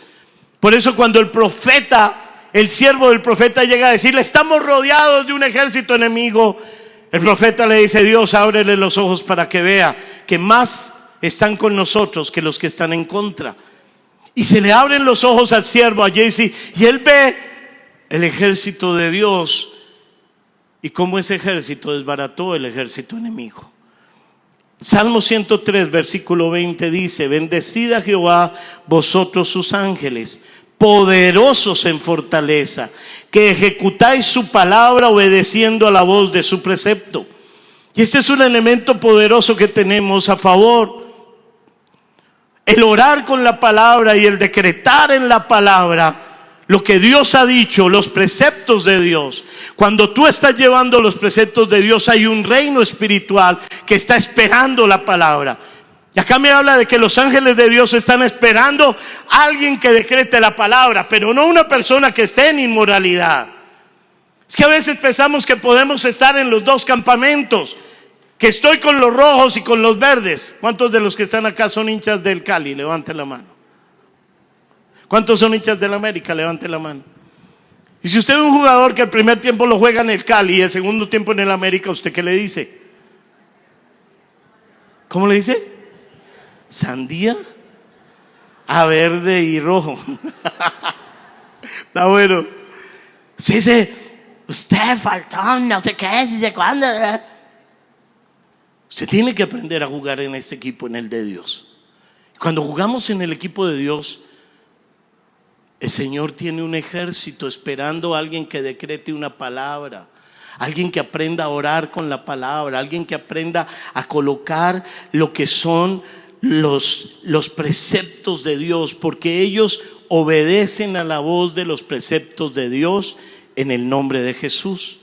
Por eso cuando el profeta, el siervo del profeta, llega a decirle: estamos rodeados de un ejército enemigo, el profeta le dice: Dios, ábrele los ojos para que vea que más están con nosotros que los que están en contra. Y se le abren los ojos al siervo, a Jesse, y él ve el ejército de Dios y cómo ese ejército desbarató el ejército enemigo. Salmo 103, versículo 20 dice: bendecid a Jehová vosotros sus ángeles, poderosos en fortaleza, que ejecutáis su palabra obedeciendo a la voz de su precepto. Y este es un elemento poderoso que tenemos a favor. El orar con la palabra y el decretar en la palabra lo que Dios ha dicho, los preceptos de Dios. Cuando tú estás llevando los preceptos de Dios, hay un reino espiritual que está esperando la palabra. Y acá me habla de que los ángeles de Dios están esperando a alguien que decrete la palabra, pero no una persona que esté en inmoralidad. Es que a veces pensamos que podemos estar en los dos campamentos, que estoy con los rojos y con los verdes. ¿Cuántos de los que están acá son hinchas del Cali? Levanten la mano. ¿Cuántos son hinchas del América? Levante la mano. Y si usted es un jugador que el primer tiempo lo juega en el Cali y el segundo tiempo en el América, ¿usted qué le dice? ¿Cómo le dice? ¿Sandía? A verde y rojo. Está bueno. Se dice: usted faltó, no sé qué, ¿desde cuándo? Usted tiene que aprender a jugar en este equipo, en el de Dios. Cuando jugamos en el equipo de Dios, el Señor tiene un ejército esperando a alguien que decrete una palabra, alguien que aprenda a orar con la palabra, alguien que aprenda a colocar lo que son los preceptos de Dios, porque ellos obedecen a la voz de los preceptos de Dios en el nombre de Jesús.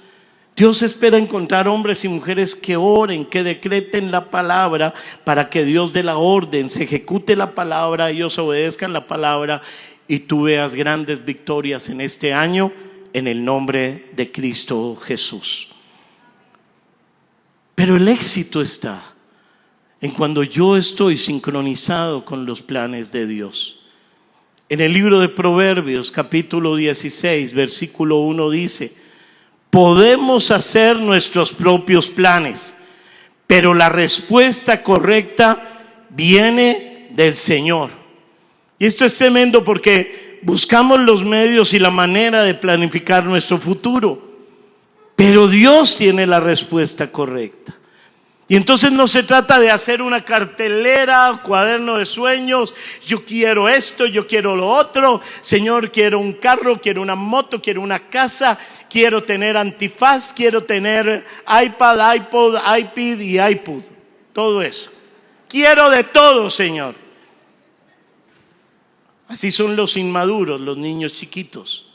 Dios espera encontrar hombres y mujeres que oren, que decreten la palabra para que Dios dé la orden, se ejecute la palabra, ellos obedezcan la palabra y tú veas grandes victorias en este año en el nombre de Cristo Jesús. Pero el éxito está en cuando yo estoy sincronizado con los planes de Dios. En el libro de Proverbios, capítulo 16, versículo 1 dice: podemos hacer nuestros propios planes, pero la respuesta correcta viene del Señor. Y esto es tremendo porque buscamos los medios y la manera de planificar nuestro futuro, pero Dios tiene la respuesta correcta. Y entonces no se trata de hacer una cartelera, cuaderno de sueños. Yo quiero esto, yo quiero lo otro. Señor, quiero un carro, quiero una moto, quiero una casa, quiero tener antifaz, quiero tener iPad, iPod, iPad y iPod. Todo eso. Quiero de todo, Señor. Así son los inmaduros, los niños chiquitos.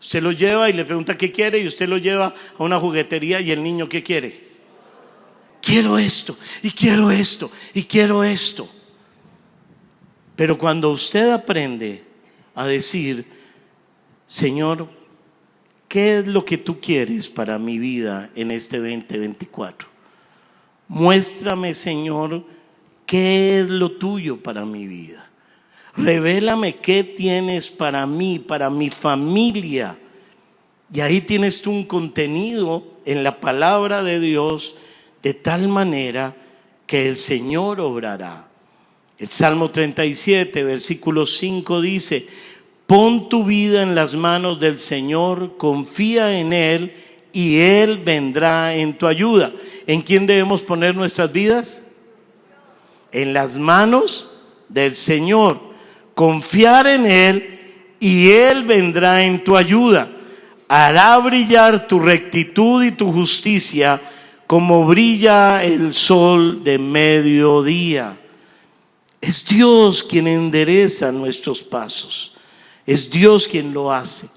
Usted lo lleva y le pregunta qué quiere, y usted lo lleva a una juguetería y el niño ¿qué quiere? Quiero esto, y quiero esto, y quiero esto. Pero cuando usted aprende a decir: Señor, ¿qué es lo que tú quieres para mi vida en este 2024? Muéstrame, Señor, ¿qué es lo tuyo para mi vida? Revélame qué tienes para mí, para mi familia. Y ahí tienes tú un contenido en la palabra de Dios, de tal manera que el Señor obrará. El Salmo 37, versículo 5 dice: pon tu vida en las manos del Señor, confía en Él y Él vendrá en tu ayuda. ¿En quién debemos poner nuestras vidas? En las manos del Señor. Confiar en Él y Él vendrá en tu ayuda. Hará brillar tu rectitud y tu justicia como brilla el sol de mediodía. Es Dios quien endereza nuestros pasos. Es Dios quien lo hace.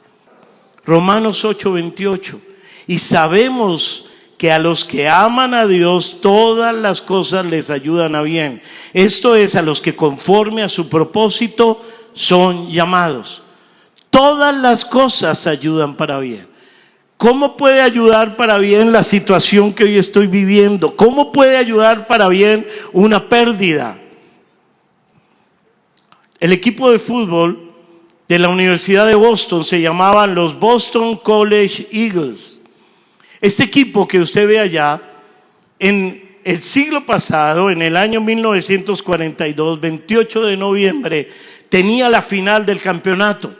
Romanos 8:28. Y sabemos que a los que aman a Dios todas las cosas les ayudan a bien. Esto es, a los que conforme a su propósito son llamados. Todas las cosas ayudan para bien. ¿Cómo puede ayudar para bien la situación que hoy estoy viviendo? ¿Cómo puede ayudar para bien una pérdida? El equipo de fútbol de la Universidad de Boston se llamaban los Boston College Eagles. Este equipo que usted ve allá, en el siglo pasado, en el año 1942, 28 de noviembre, tenía la final del campeonato.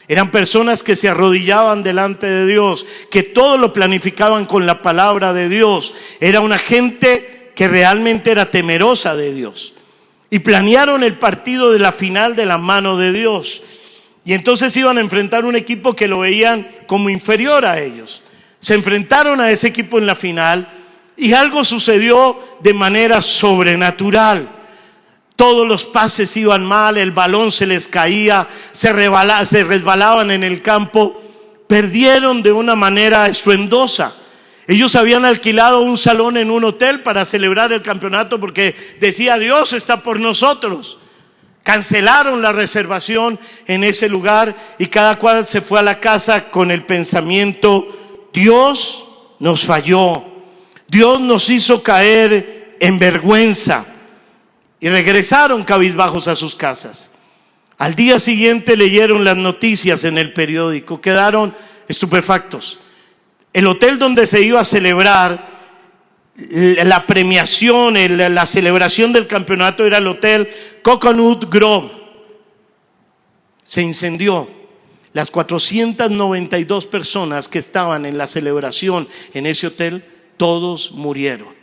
Eran personas que se arrodillaban delante de Dios, que todo lo planificaban con la palabra de Dios. Era una gente que realmente era temerosa de Dios. Y planearon el partido de la final de la mano de Dios. Y entonces iban a enfrentar un equipo que lo veían como inferior a ellos. Se enfrentaron a ese equipo en la final y algo sucedió de manera sobrenatural. Todos los pases iban mal, el balón se les caía, se resbalaban en el campo, perdieron de una manera estruendosa. Ellos habían alquilado un salón en un hotel para celebrar el campeonato porque decía: Dios está por nosotros. Cancelaron la reservación en ese lugar y cada cual se fue a la casa con el pensamiento: Dios nos falló, Dios nos hizo caer en vergüenza. Y regresaron cabizbajos a sus casas. Al día siguiente leyeron las noticias en el periódico, quedaron estupefactos. El hotel donde se iba a celebrar la premiación, la celebración del campeonato, era el Hotel Coconut Grove. Se incendió. Las 492 personas que estaban en la celebración en ese hotel, todos murieron.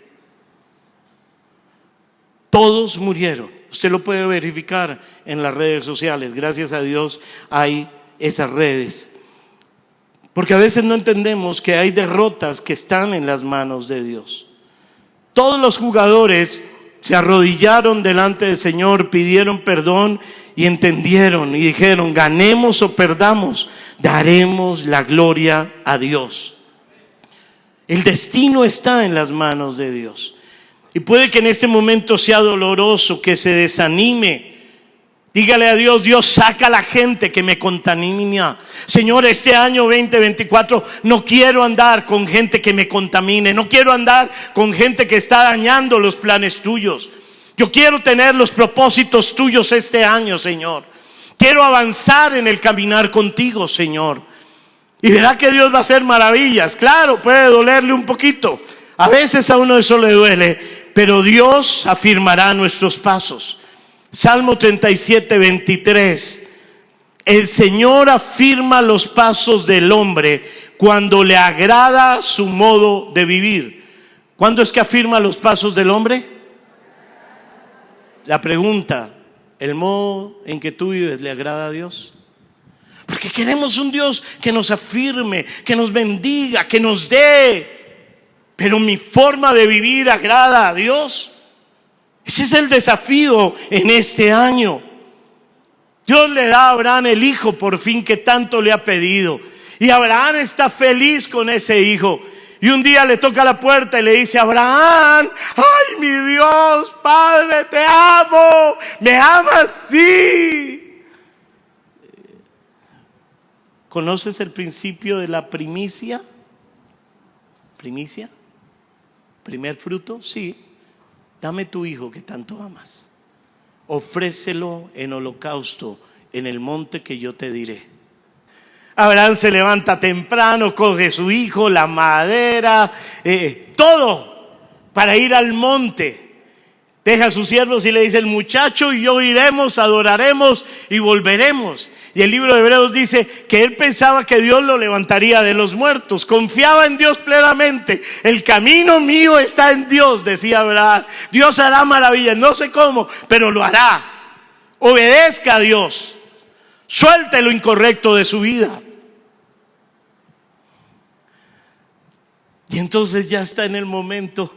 Todos murieron. Usted lo puede verificar en las redes sociales. Gracias a Dios hay esas redes. Porque a veces no entendemos que hay derrotas que están en las manos de Dios. Todos los jugadores se arrodillaron delante del Señor, pidieron perdón y entendieron y dijeron: ganemos o perdamos, daremos la gloria a Dios. El destino está en las manos de Dios. Y puede que en este momento sea doloroso, que se desanime. Dígale a Dios: Dios, saca a la gente que me contamina. Señor, este año 2024 no quiero andar con gente que me contamine. No quiero andar con gente que está dañando los planes tuyos. Yo quiero tener los propósitos tuyos este año, Señor. Quiero avanzar en el caminar contigo, Señor. Y verá que Dios va a hacer maravillas. Claro, puede dolerle un poquito. A veces a uno eso le duele. Pero Dios afirmará nuestros pasos. Salmo 37, 23. El Señor afirma los pasos del hombre cuando le agrada su modo de vivir. ¿Cuándo es que afirma los pasos del hombre? La pregunta, ¿el modo en que tú vives le agrada a Dios? Porque queremos un Dios que nos afirme, que nos bendiga, que nos dé. Pero mi forma de vivir agrada a Dios. Ese es el desafío en este año. Dios le da a Abraham el hijo por fin que tanto le ha pedido. Y Abraham está feliz con ese hijo. Y un día le toca la puerta y le dice: Abraham, ay mi Dios, Padre, te amo, me amas, sí. ¿Conoces el principio de la primicia? ¿Primicia? ¿Primer fruto? Sí. Dame tu hijo que tanto amas. Ofrécelo en holocausto en el monte que yo te diré. Abraham se levanta temprano, coge su hijo, la madera, todo para ir al monte. Deja a sus siervos y le dice: el muchacho y yo iremos, adoraremos y volveremos. Y el libro de Hebreos dice que él pensaba que Dios lo levantaría de los muertos. Confiaba en Dios plenamente. El camino mío está en Dios, decía Abraham. Dios hará maravillas, no sé cómo, pero lo hará. Obedezca a Dios. Suelte lo incorrecto de su vida. Y entonces ya está en el momento,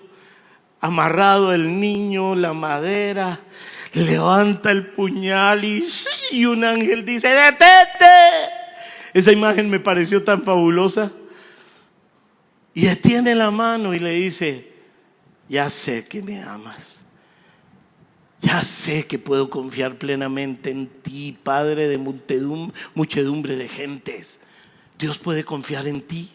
amarrado el niño, la madera, levanta el puñal y un ángel dice: ¡detente! Esa imagen me pareció tan fabulosa. Y detiene la mano y le dice: ya sé que me amas. Ya sé que puedo confiar plenamente en ti, Padre de muchedumbre de gentes. Dios puede confiar en ti.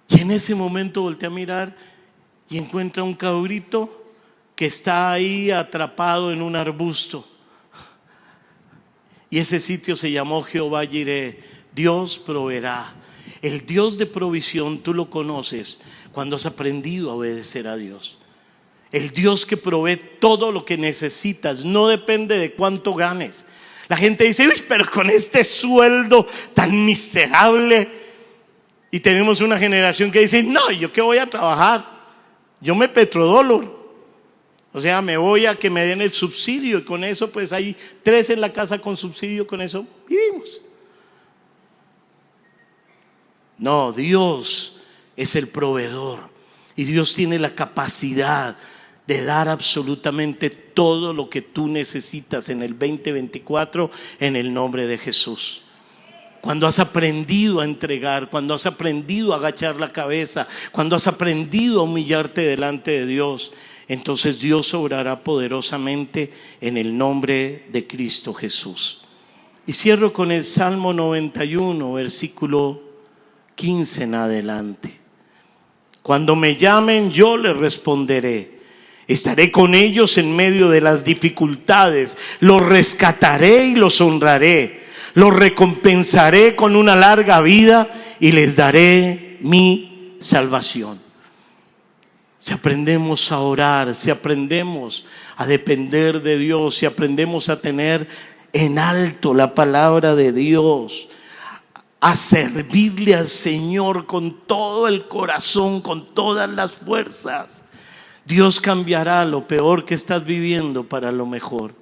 Y en ese momento voltea a mirar y encuentra un cabrito que está ahí atrapado en un arbusto. Y ese sitio se llamó Jehová Jireh, Dios proveerá. El Dios de provisión tú lo conoces cuando has aprendido a obedecer a Dios. El Dios que provee todo lo que necesitas, no depende de cuánto ganes. La gente dice: uy, pero con este sueldo tan miserable. Y tenemos una generación que dice: no, ¿yo qué voy a trabajar? Yo me petrodolo. O sea, me voy a que me den el subsidio. Y con eso pues hay 3 en la casa con subsidio, con eso vivimos. No, Dios es el proveedor. Y Dios tiene la capacidad de dar absolutamente todo lo que tú necesitas en el 2024 en el nombre de Jesús. Cuando has aprendido a entregar, cuando has aprendido a agachar la cabeza, cuando has aprendido a humillarte delante de Dios, entonces Dios obrará poderosamente en el nombre de Cristo Jesús. Y cierro con el Salmo 91, versículo 15 en adelante. Cuando me llamen, yo les responderé. Estaré con ellos en medio de las dificultades. Los rescataré y los honraré. Los recompensaré con una larga vida y les daré mi salvación. Si aprendemos a orar, si aprendemos a depender de Dios, si aprendemos a tener en alto la palabra de Dios, a servirle al Señor con todo el corazón, con todas las fuerzas, Dios cambiará lo peor que estás viviendo para lo mejor.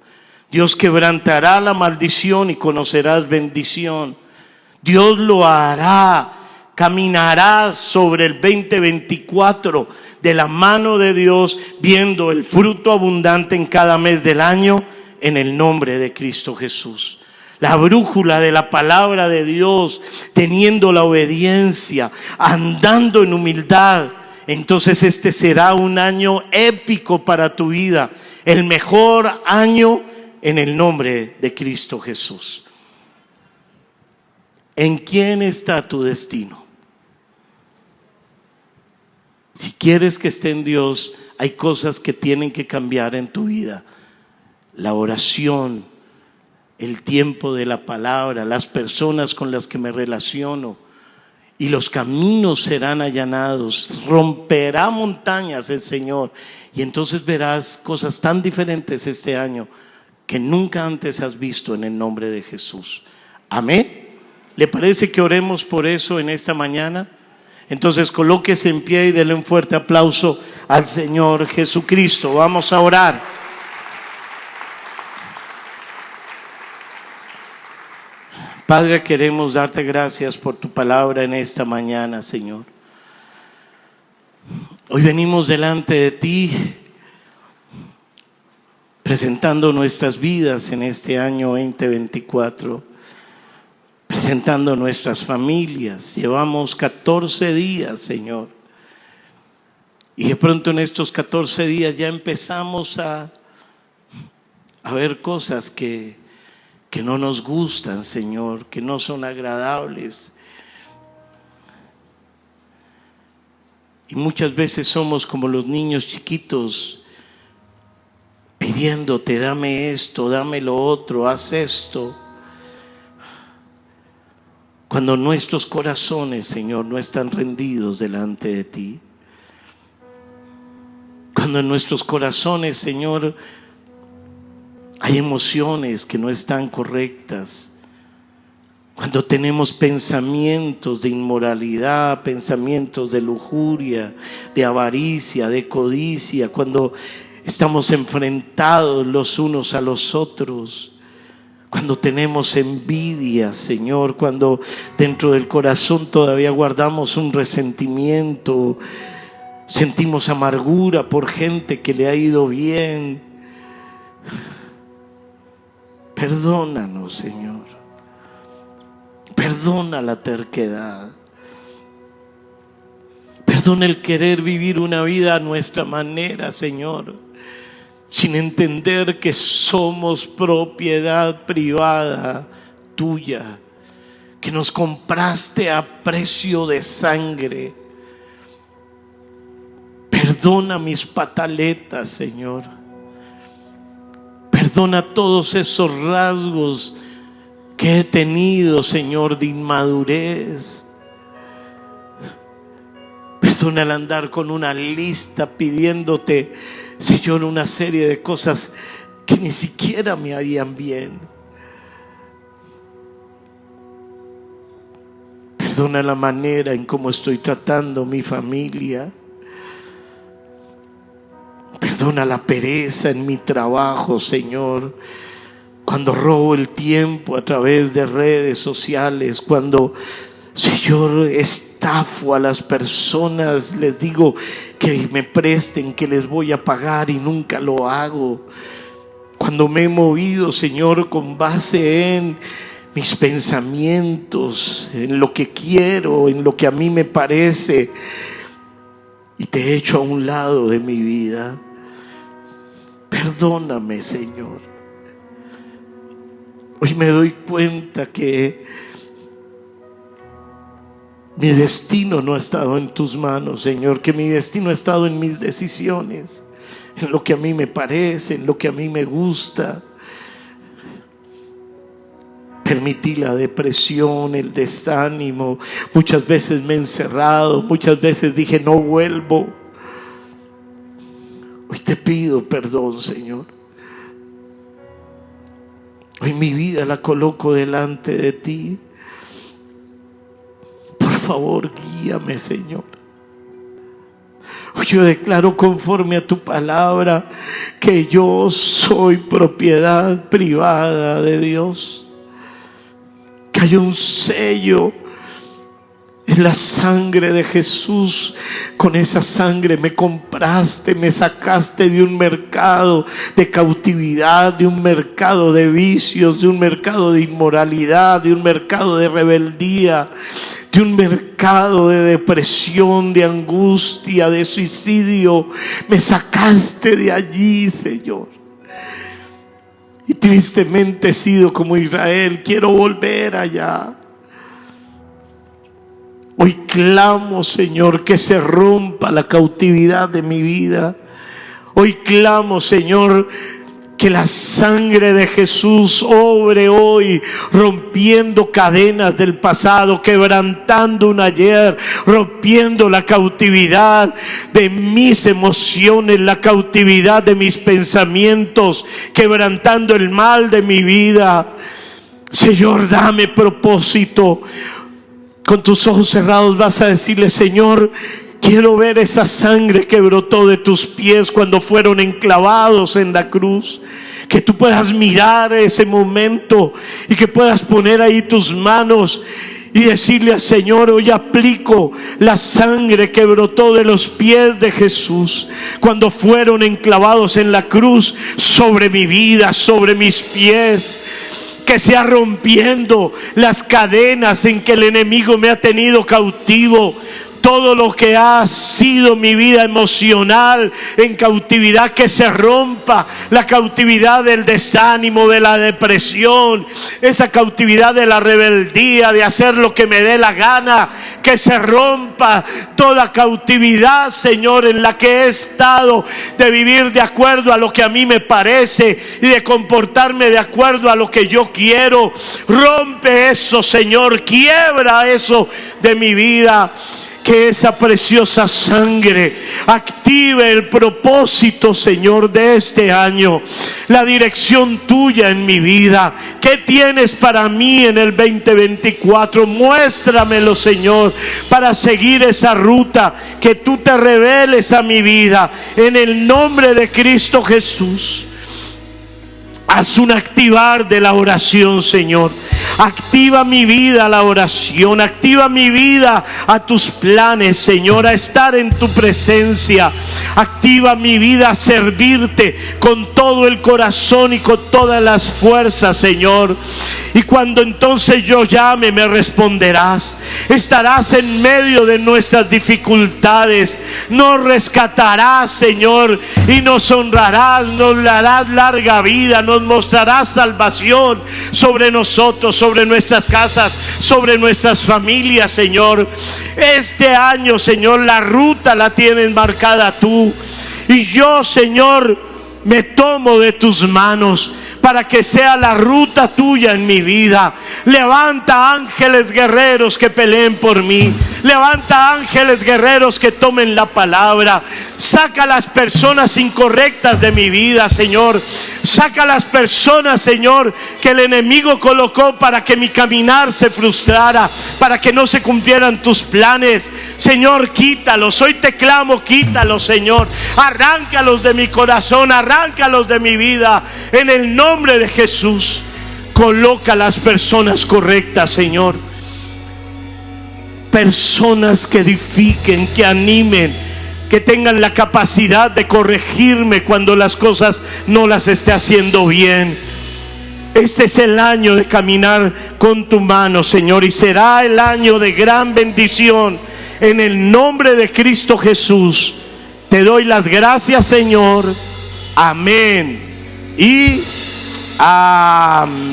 Dios quebrantará la maldición y conocerás bendición. Dios lo hará. Caminarás sobre el 2024 de la mano de Dios, viendo el fruto abundante en cada mes del año en el nombre de Cristo Jesús. La brújula de la palabra de Dios, teniendo la obediencia, andando en humildad. Entonces este será un año épico para tu vida, el mejor año en el nombre de Cristo Jesús. ¿En quién está tu destino? Si quieres que esté en Dios, hay cosas que tienen que cambiar en tu vida. La oración, el tiempo de la palabra, las personas con las que me relaciono, y los caminos serán allanados. Romperá montañas el Señor, y entonces verás cosas tan diferentes este año que nunca antes has visto, en el nombre de Jesús. Amén. ¿Le parece que oremos por eso en esta mañana? Entonces colóquese en pie y denle un fuerte aplauso al Señor Jesucristo. Vamos a orar. Padre, queremos darte gracias por tu palabra en esta mañana, Señor. Hoy venimos delante de ti presentando nuestras vidas en este año 2024, presentando nuestras familias. Llevamos 14 días, Señor, y de pronto en estos 14 días ya empezamos a ver cosas que no nos gustan, Señor, que no son agradables. Y muchas veces somos como los niños chiquitos, pidiéndote: dame esto, dame lo otro, haz esto. Cuando nuestros corazones, Señor, no están rendidos delante de ti. Cuando en nuestros corazones, Señor, hay emociones que no están correctas. Cuando tenemos pensamientos de inmoralidad, pensamientos de lujuria, de avaricia, de codicia, cuando estamos enfrentados los unos a los otros, cuando tenemos envidia, Señor, cuando dentro del corazón todavía guardamos un resentimiento, sentimos amargura por gente que le ha ido bien. Perdónanos, Señor. Perdona la terquedad. Perdona el querer vivir una vida a nuestra manera, Señor, sin entender que somos propiedad privada tuya, que nos compraste a precio de sangre. Perdona mis pataletas, Señor. Perdona todos esos rasgos que he tenido, Señor, de inmadurez. Perdona el andar con una lista pidiéndote, Señor, una serie de cosas que ni siquiera me harían bien. Perdona la manera en cómo estoy tratando mi familia. Perdona la pereza en mi trabajo, Señor. Cuando robo el tiempo a través de redes sociales, cuando, Señor, estafo a las personas, les digo que me presten, que les voy a pagar y nunca lo hago. Cuando me he movido, Señor, con base en mis pensamientos, en lo que quiero, en lo que a mí me parece, y te he hecho a un lado de mi vida. Perdóname, Señor. Hoy me doy cuenta que mi destino no ha estado en tus manos, Señor, que mi destino ha estado en mis decisiones, en lo que a mí me parece, en lo que a mí me gusta. Permití la depresión, el desánimo. Muchas veces me he encerrado, muchas veces dije no vuelvo. Hoy te pido perdón, Señor. Hoy mi vida la coloco delante de ti. Por favor, guíame, Señor. Hoy yo declaro conforme a tu palabra que yo soy propiedad privada de Dios. Que hay un sello en la sangre de Jesús. Con esa sangre me compraste, me sacaste de un mercado de cautividad, de un mercado de vicios, de un mercado de inmoralidad, de un mercado de rebeldía, de un mercado de depresión, de angustia, de suicidio. Me sacaste de allí, Señor. Y tristemente he sido como Israel. Quiero volver allá. Hoy clamo, Señor, que se rompa la cautividad de mi vida. Hoy clamo, Señor, Que la sangre de Jesús obre hoy, rompiendo cadenas del pasado, quebrantando un ayer, rompiendo la cautividad de mis emociones, la cautividad de mis pensamientos, quebrantando el mal de mi vida. Señor, dame propósito. Con tus ojos cerrados vas a decirle: Señor, quiero ver esa sangre que brotó de tus pies cuando fueron enclavados en la cruz. Que tú puedas mirar ese momento y que puedas poner ahí tus manos y decirle al Señor: hoy aplico la sangre que brotó de los pies de Jesús cuando fueron enclavados en la cruz sobre mi vida, sobre mis pies. Que sea rompiendo las cadenas en que el enemigo me ha tenido cautivo. Todo lo que ha sido mi vida emocional en cautividad, que se rompa. La cautividad del desánimo, de la depresión, esa cautividad de la rebeldía, de hacer lo que me dé la gana. Que se rompa toda cautividad, Señor, en la que he estado, de vivir de acuerdo a lo que a mí me parece y de comportarme de acuerdo a lo que yo quiero. Rompe eso, Señor, quiebra eso de mi vida. Que esa preciosa sangre active el propósito, Señor, de este año. La dirección tuya en mi vida. ¿Qué tienes para mí en el 2024? Muéstramelo, Señor, para seguir esa ruta. Que tú te reveles a mi vida. En el nombre de Cristo Jesús. Haz un activar de la oración, Señor. Activa mi vida a la oración. Activa mi vida a tus planes, Señor, a estar en tu presencia. Activa mi vida a servirte con todo el corazón y con todas las fuerzas, Señor. Y cuando entonces yo llame, me responderás. Estarás en medio de nuestras dificultades. Nos rescatarás, Señor, y nos honrarás. Nos darás larga vida. Nos mostrarás salvación sobre nosotros, sobre nuestras casas, sobre nuestras familias, Señor. Este año, Señor, la ruta la tienes marcada tú. Y yo, Señor, me tomo de tus manos para que sea la ruta tuya en mi vida. Levanta ángeles guerreros que peleen por mí. Levanta ángeles guerreros que tomen la palabra. Saca las personas incorrectas de mi vida, Señor. Saca las personas, Señor, que el enemigo colocó para que mi caminar se frustrara, para que no se cumplieran tus planes. Señor, quítalos. Hoy te clamo, quítalos, Señor. Arráncalos de mi corazón, arráncalos de mi vida. En el nombre de Jesús, coloca las personas correctas, Señor. Personas que edifiquen, que animen, que tengan la capacidad de corregirme cuando las cosas no las esté haciendo bien. Este es el año de caminar con tu mano, Señor, y será el año de gran bendición. En el nombre de Cristo Jesús, te doy las gracias, Señor. Amén y amén.